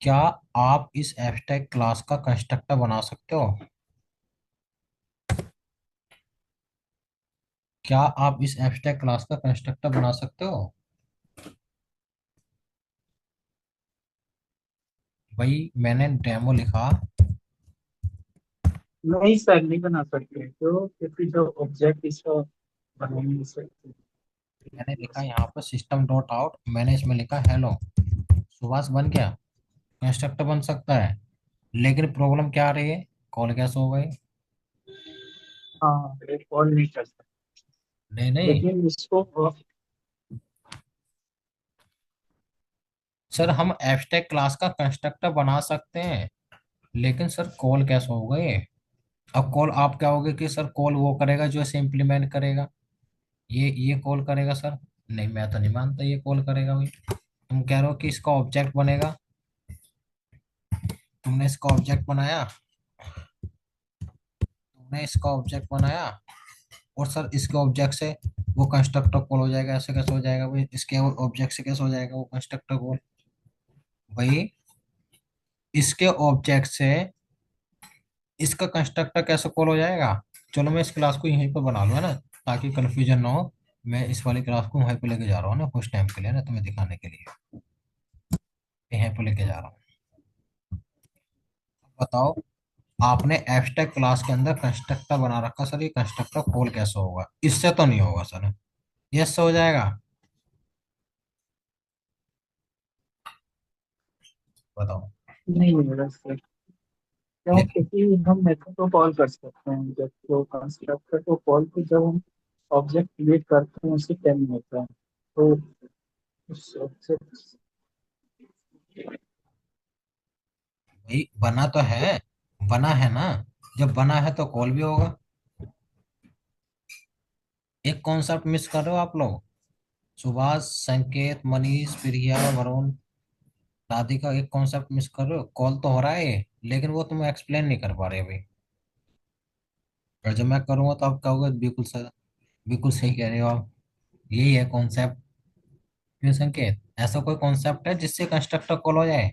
क्या आप इस एब्स्ट्रैक्ट क्लास का कंस्ट्रक्टर बना सकते हो, क्या आप इस एब्स्ट्रैक्ट क्लास का कंस्ट्रक्टर बना सकते हो। भाई मैंने डेमो लिखा, नहीं सर, नहीं बना सकते तो, क्योंकि जो ऑब्जेक्ट इसका बना नहीं सकते। मैंने लिखा यहाँ पर सिस्टम डॉट आउट, मैंने इसमें लिखा हेलो, सुभाष बन गया, कंस्ट्रक्टर बन सकता है। लेकिन प्रॉब्लम क्या आ रही है, कॉल कैसे हो गई, हाँ, ये कॉल नहीं कर सकते, नहीं नहीं लेकिन इसको सर, हम एब्स्ट्रैक्ट क्लास का कंस्ट्रक्टर बना सकते हैं, लेकिन सर कॉल कैसे हो गई, अब कॉल आप क्या होगे कि सर कॉल वो करेगा जो इसे इम्प्लीमेंट करेगा, ये कॉल करेगा सर, नहीं मैं तो नहीं मानता ये कॉल करेगा भाई। तुम कह रहे हो कि इसका ऑब्जेक्ट बनेगा, तुमने इसका ऑब्जेक्ट बनाया, तुमने इसका ऑब्जेक्ट बनाया और सर इसके ऑब्जेक्ट से वो कंस्ट्रक्टर कॉल हो जाएगा, ऐसे कैसे हो जाएगा भाई, इसके ऑब्जेक्ट से कैसे हो जाएगा वो कंस्ट्रक्टर कॉल भाई, इसके ऑब्जेक्ट से इसका कंस्ट्रक्टर कैसे कॉल हो जाएगा। चलो मैं इस क्लास को यहीं पर बना लूँ है ना, ताकि कंफ्यूजन ना हो। मैं इस वाली क्लास को वहीं पे लेके जा रहा हूँ ना कुछ टाइम के लिए ना, तुम्हें दिखाने के लिए यहीं पे लेके जा रहा हूँ। बताओ, आपने एब्स्ट्रैक्ट क्लास के अंदर कंस्ट्रक्टर बना रखा सर, ये कंस्ट्रक्टर कॉल कैसे होगा, इससे तो नहीं होगा सर, यस से हो जाएगा, बताओ। नहीं होगा सर। क्यों? लेकिन क्योंकि हम मेथड को कॉल कर सकते हैं, जब तो कंस्ट्रक्टर को कॉल को जब हम ऑब्जेक्ट क्रिएट करते हैं उसी टाइम होता है, तो उस ऑब्जेक्ट। भाई बना तो है, बना है ना, जब बना है तो कॉल भी होगा। एक कॉन्सेप्ट मिस कर रहे हो आप लोग, सुभाष, संकेत, मनीष, प्रिया, वरुण, राधिका, एक कॉन्सेप्ट मिस कर रहे हो, कॉल तो हो रहा है ये, लेकिन वो तुम एक्सप्लेन नहीं कर पा रहे अभी। और जब मैं करूंगा तो आप कहोगे बिल्कुल सर, बिल्कुल सही कह रहे हो आप, यही है कॉन्सेप्ट। क्यों संकेत, ऐसा कोई कॉन्सेप्ट है जिससे कंस्ट्रक्टर कॉल हो जाए,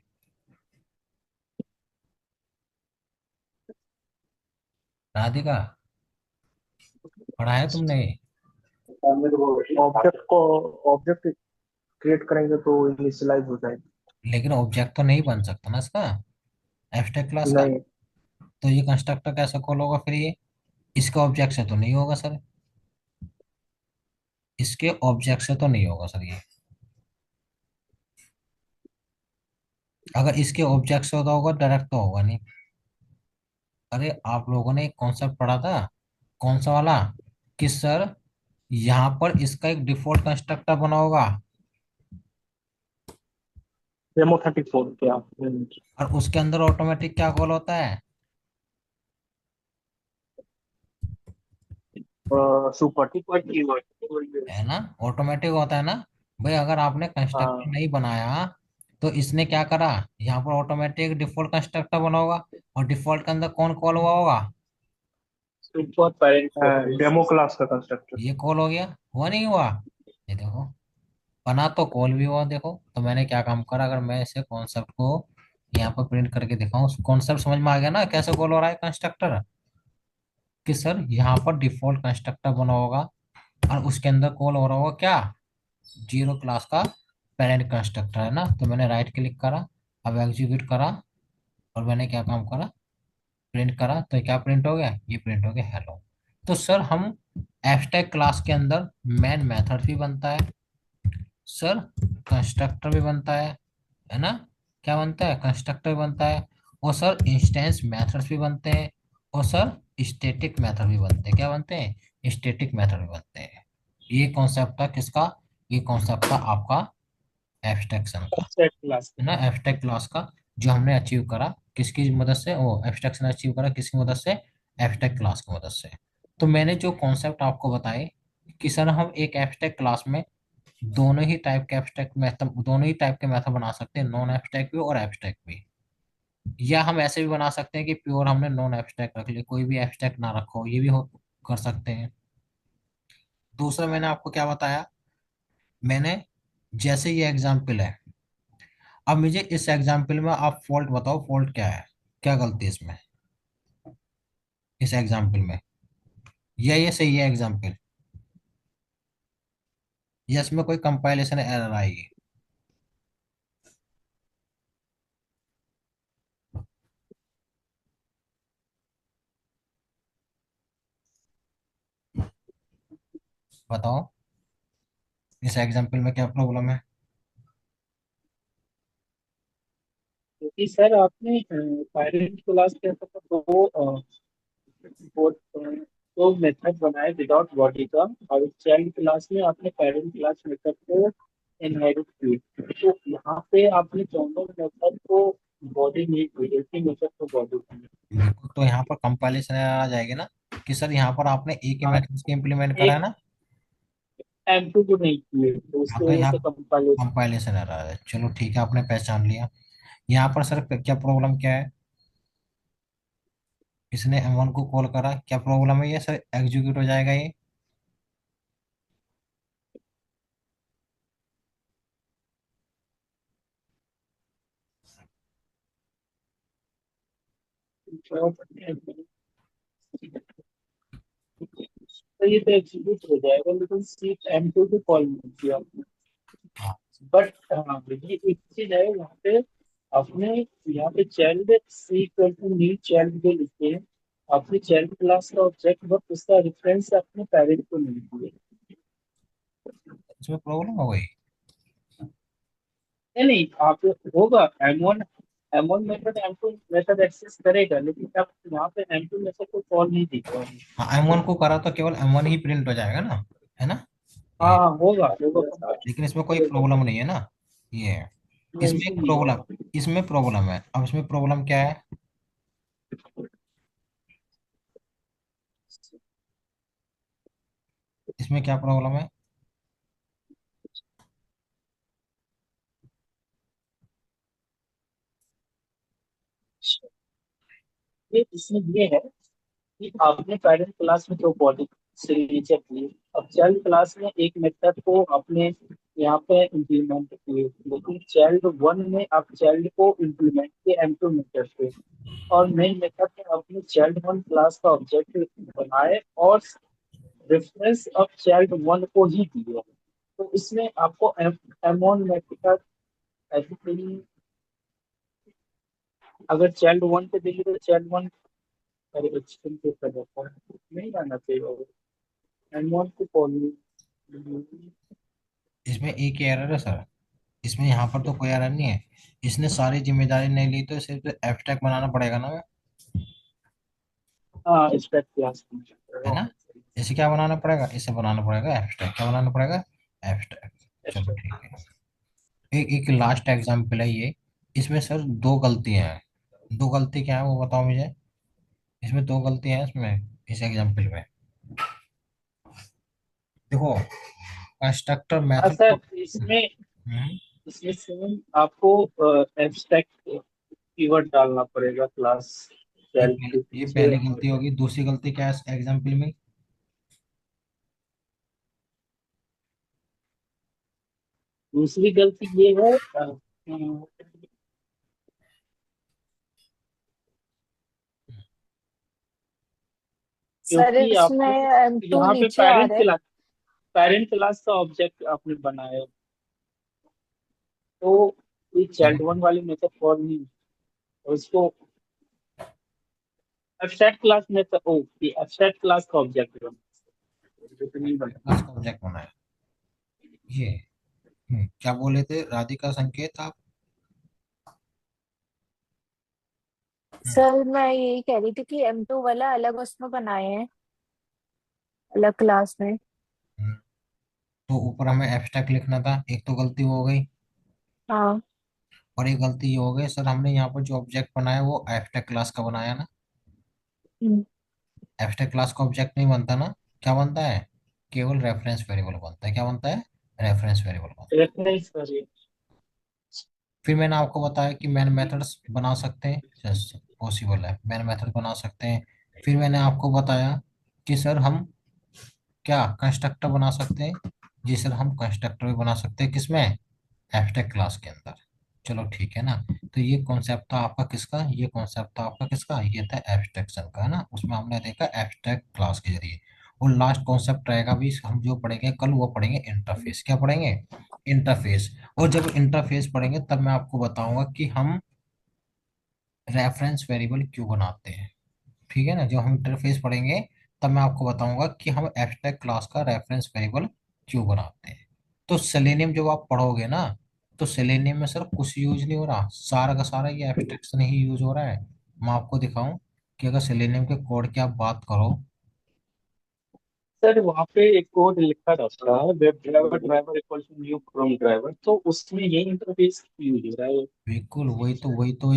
राधिका, पढ़ा है तुमने। ऑब्जेक्ट को ऑब्जेक्ट क्रिएट करेंगे तो इनिशियलाइज हो जाएगी। लेकिन ऑब्जेक्ट तो नहीं बन सकता ना इसका, एब्स्ट्रैक्ट क्लास का, नहीं। तो ये कंस्ट्रक्टर कैसे कॉल होगा फिर ये, इसके ऑब्जेक्ट से तो नहीं होगा सर, इसके ऑब्जेक्ट से तो नहीं होगा सर ये, अगर इसके ऑब्जेक्ट से होता होगा डायरेक्ट तो होगा नहीं। अरे आप लोगों ने एक कॉन्सेप्ट पढ़ा था, कौन सा वाला, कि सर यहाँ पर इसका एक डिफॉल्ट कंस्ट्रक्टर बना होगा डेमो 34 क्या? और उसके अंदर ऑटोमेटिक क्या कॉल होता है, सुपर। Keyword keyword keyword. है ना, ऑटोमेटिक होता है ना। भाई अगर आपने कंस्ट्रक्टर हाँ। नहीं बनाया तो इसने क्या करा, यहाँ पर ऑटोमेटिक डिफॉल्ट कंस्ट्रक्टर बना होगा, और डिफॉल्ट के अंदर कौन कॉल हुआ होगा, super parent produce. Demo class का कंस्ट्रक्टर। ये कॉल हो गया, हुआ नहीं हुआ। ये देखो, बना तो कॉल भी हुआ। देखो तो मैंने क्या काम करा, अगर मैं इसे कॉन्सेप्ट को यहाँ पर प्रिंट करके दिखाऊं, कॉन्सेप्ट समझ में आ गया ना कैसे कॉल हो रहा है कंस्ट्रक्टर, कि सर यहाँ पर डिफॉल्ट कंस्ट्रक्टर बना होगा और उसके अंदर कॉल हो रहा होगा क्या, जीरो क्लास का पेरेंट कंस्ट्रक्टर, है ना। तो मैंने राइट क्लिक करा, अब एग्जीक्यूट करा, और मैंने क्या काम करा, प्रिंट करा, तो क्या प्रिंट हो गया, ये प्रिंट हो गया हेलो। तो सर हम एब्स्ट्रैक्ट क्लास के अंदर मेन मेथड भी बनता है सर, कंस्ट्रक्टर भी बनता है ना। क्या बनता है, कंस्ट्रक्टर बनता है, और सर इंस्टेंस मेथड्स भी बनते हैं, और सर स्टैटिक मेथड भी बनते हैं। क्या बनते हैं, स्टैटिक मेथड भी बनते हैं। ये कॉन्सेप्ट था किसका, ये कॉन्सेप्ट था आपका एब्स्ट्रैक्शन का, सबसेट क्लास। है ना, एब्स्ट्रैक्ट क्लास का, जो हमने अचीव करा किसकी मदद से, वो एब्स्ट्रैक्शन अचीव करा किसकी मदद से, एब्स्ट्रैक्ट क्लास की मदद से। तो मैंने जो कॉन्सेप्ट आपको बताए कि सर हम एक एब्स्ट्रैक्ट क्लास में दोनों ही टाइप के एब्स्ट्रैक्ट मेथड, दोनों ही टाइप के मेथड बना सकते हैं, नॉन एब्स्ट्रैक्ट भी और एब्स्ट्रैक्ट भी। या हम ऐसे भी बना सकते हैं कि प्योर हमने नॉन एब्स्ट्रैक्ट रख लिया, कोई भी एब्स्ट्रैक्ट ना रखो, ये भी हो कर सकते हैं। दूसरा मैंने आपको क्या बताया, मैंने जैसे ये एग्जाम्पल है, अब मुझे इस एग्जाम्पल में आप फॉल्ट बताओ, फॉल्ट क्या है, क्या गलती है इसमें, इस एग्जाम्पल में, या ये सही है एग्जाम्पल, या इसमें कोई कंपाइलेशन एरर आएगी। बताओ इस एग्जाम्पल में क्या प्रॉब्लम है। क्योंकि सर आपने पेरेंट क्लास के अंदर दो मेथड बनाए विदाउट बॉडी का, और चाइल्ड क्लास में आपने पेरेंट क्लास मेथड को इनहेरिट की। तो यहाँ पे आपने दोनों मेथड को बॉडी नहीं दी, एक ही मेथड को बॉडी दी। बिल्कुल, तो यहाँ पर कंपाइलेशन एरर आ जाएगी ना, कि सर यहाँ पर आपने एक ही हाँ, मेथड के इम्प्लीमेंट करा है एक ना। M2 को नहीं किए तो हाँ उसकी तो वजह यहाँ से कंपाइलेशन। कंपाइलेशन एरर है, चलो ठीक है, आपने पहचान लिया। यहाँ पर सर क्या प्रॉब्लम क्या है, इसने M1 को कॉल करा, क्या प्रॉब्लम है, ये सर एग्जीक्यूट हो जाएगा ये। तो ये तो एग्जीक्यूट हो जाएगा, लेकिन सिर्फ M2 को कॉल नहीं किया। हाँ, बट हाँ, ये एक चीज है यहाँ पे, आपने यहाँ पे child C equal to new child के लिखे, आपने चाइल्ड क्लास का ऑब्जेक्ट बट उसका रेफरेंस अपने पेरेंट को नहीं दिए। इसमें प्रॉब्लम हो गई। नहीं नहीं, आप होगा M1 method M2 method access करेगा, लेकिन आप यहाँ पे M2 मेथड को कॉल नहीं दिखा। हाँ M1 को करा तो केवल M1 ही प्रिंट हो जाएगा ना, है ना। हाँ ये, हाँ, होगा होगा। लेकिन इसमें कोई प्रॉब्लम नहीं है ना, ये है। इसमें एक इसीलिए प्रॉब्लम, इसमें प्रॉब्लम है, अब इसमें प्रॉब्लम क्या है, इसमें क्या प्रॉब्लम है। ये इसमें ये है कि आपने पेरेंट क्लास में दो बॉडी सिग्नेचर किए, अब चाइल्ड क्लास में एक मेथड को आपने यहाँ पे इम्प्लीमेंट किए, लेकिन चाइल्ड वन में आप चाइल्ड को इम्प्लीमेंट किए M2 मेथड पे, और मेन मेथड में आपने चाइल्ड वन क्लास का ऑब्जेक्ट बनाए और रेफरेंस अब चाइल्ड वन को ही दिए। तो इसमें आपको M1 मेथड एग्जीक्यूट, अगर चाइल्ड वन पे देंगे तो चाइल्ड वन एग्जीक्यूट कर देता है, नहीं आना चाहिए। M1 को कॉल। इसमें एक ही एरर है सर, इसमें यहाँ पर तो कोई एरर नहीं है, इसने सारी जिम्मेदारी नहीं ली, तो सिर्फ एब्स्ट्रैक्ट बनाना पड़ेगा ना, हाँ, एक्सपेक्ट क्लास। है ना। इसे क्या बनाना पड़ेगा, इसे बनाना पड़ेगा एब्स्ट्रैक्ट, क्या बनाना पड़ेगा, एब्स्ट्रैक्ट। चलो ठीक है, एक एक लास्ट एग्जाम्पल है ये, इसमें सर दो गलतियां हैं, दो गलती क्या है वो बताओ मुझे, इसमें दो गलतियां हैं इसमें, इस एग्जाम्पल में। देखो कंस्ट्रक्टर हाँ मेथड सर, तो इसमें हम्म, इसमें सेम आपको एब्स्ट्रैक्ट कीवर्ड डालना पड़ेगा क्लास ये सेल पहले के ये पीछे। पहली गलती होगी। दूसरी गलती क्या है एग्जाम्पल में? दूसरी गलती ये है सर क्योंकि इसमें आपने M2 यहाँ पे नीचे आ रहा है। पेरेंट क्लास का ऑब्जेक्ट आपने बनाया, तो ये चाइल्ड वन वाली मेथड कॉल नहीं है। और इसको एब्स्ट्रैक्ट क्लास मेथड, ओ ये एब्स्ट्रैक्ट क्लास का ऑब्जेक्ट नहीं बना। क्लास का ऑब्जेक्ट होना है ये। क्या बोले थे राधिका संकेत आप? हम्म, सर मैं यही कह रही थी कि M2 वाला अलग उसमें बनाए हैं, अलग क्लास में। हम्म, तो ऊपर हमें एब्स्ट्रैक्ट लिखना था, एक तो गलती हो गई। हाँ। और एक गलती ये हो गई सर, हमने यहाँ पर जो ऑब्जेक्ट बनाया वो एब्स्ट्रैक्ट क्लास का बनाया ना। हम्म, एब्स्ट्रैक्ट क्लास का ऑब्जेक्ट नहीं बनता ना। क्या बनता है? केवल रेफरेंस वेरिएबल बनता है। क्या बनता है? रेफरेंस वेरिएबल बनता है। रेफरेंस करिए। फिर मैंने आपको बताया कि मैन मेथड्स बना सकते हैं, जस्ट पॉसिबल है मैन मेथड बना सकते हैं। फिर मैंने आपको बताया कि सर हम क्या कंस्ट्रक्टर बना सकते हैं। जी सर, हम कंस्ट्रक्टर भी बना सकते हैं किसमें? एब्स्ट्रैक्ट क्लास के अंदर। चलो ठीक है ना। तो ये कॉन्सेप्ट था आपका किसका? ये कॉन्सेप्ट था आपका किसका? ये था एब्स्ट्रैक्शन का, है ना। उसमें हमने देखा एब्स्ट्रैक्ट क्लास के जरिए। और लास्ट कॉन्सेप्ट रहेगा भी हम जो पढ़ेंगे कल, वो पढ़ेंगे इंटरफेस। क्या पढ़ेंगे? इंटरफेस। और जब इंटरफेस पढ़ेंगे तब मैं आपको बताऊंगा कि हम रेफरेंस वेरिएबल क्यों बनाते हैं। ठीक है ना। जब हम इंटरफेस पढ़ेंगे तब मैं आपको बताऊंगा कि हम एब्स्ट्रैक्ट क्लास का रेफरेंस वेरिएबल क्यों बनाते हैं। तो सेलेनियम जब आप पढ़ोगे ना, तो सेलेनियम में सर कुछ यूज नहीं हो रहा, सारा का सारा ये एब्स्ट्रैक्शन ही यूज हो रहा है। मैं आपको दिखाऊं कि अगर सेलेनियम के कोड की आप बात करो। सर वहाँ पे एक कोड लिखा रहता है, web driver driver equal to new Chrome driver, तो उसमें ये इंटरफेस यूज हो रहा है। बिल्कुल वही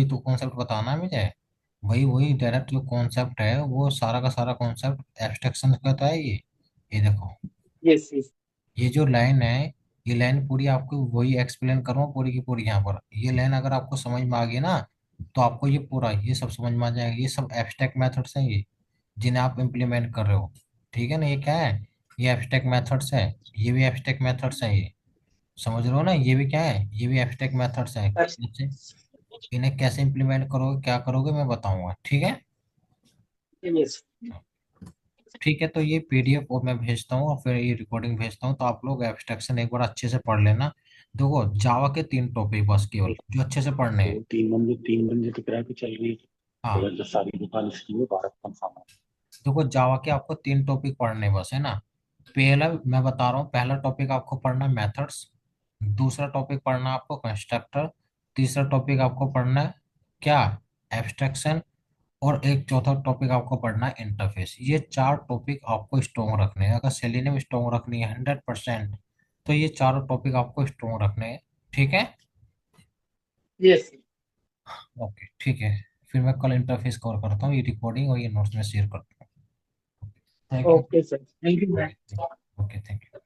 तो कॉन्सेप्ट बताना है मुझे। वही वही डायरेक्ट जो कॉन्सेप्ट है वो सारा का सारा कॉन्सेप्ट एब्स्ट्रैक्शन का तो है ये देखो। Yes yes. ये जो लाइन है, ये लाइन पूरी आपको वही एक्सप्लेन कर रहा हूँ पूरी की पूरी। यहाँ पर ये लाइन अगर आपको समझ में आ गई ना, तो आपको ये पूरा ये सब समझ में आ जाएगा। ये सब एब्स्ट्रैक्ट मेथड्स हैं ये, जिन्हें आप इम्प्लीमेंट कर रहे हो। ठीक है ना। ये क्या है? ये एब्स्ट्रैक्ट मेथड्स है। ये भी एब्स्ट्रैक्ट मेथड्स हैं ये। समझ रहे हो ना? ये भी क्या है? ये भी एब्स्ट्रैक्ट मेथड्स है। कैसे इन्हें कैसे इम्प्लीमेंट करोगे, क्या करोगे, मैं बताऊंगा। ठीक है। यस। ठीक है, तो ये पीडीएफ और मैं भेजता हूँ और फिर ये रिकॉर्डिंग भेजता हूँ, तो आप लोग एब्स्ट्रैक्शन एक बार अच्छे से पढ़ लेना। देखो जावा के 3 टॉपिक बस केवल जो अच्छे से पढ़ने हैं। तो 3 बंदे तो किराए पे चल रही है। हाँ। अगर तो सारी दुकान इसकी है, भारत का सामान। देखो जावा के आपको 3 टॉपिक पढ़ने हैं बस, है ना। पहला मैं बता रहा हूँ, पहला टॉपिक आपको पढ़ना है मेथड्स। दूसरा टॉपिक पढ़ना है आपको कंस्ट्रक्टर। तीसरा टॉपिक आपको पढ़ना है क्या? एब्स्ट्रैक्शन। और एक चौथा टॉपिक आपको पढ़ना है इंटरफेस। ये 4 टॉपिक आपको स्ट्रॉन्ग रखने हैं। अगर सेलेनियम स्ट्रॉन्ग रखनी है 100%, तो ये चारों टॉपिक आपको स्ट्रॉन्ग रखने हैं। ठीक है। यस। ओके ठीक है। फिर मैं कल इंटरफेस कवर करता हूँ, ये रिकॉर्डिंग और ये नोट्स में शेयर करता हूँ। Thank you. Okay sir, thank you. Okay thank you.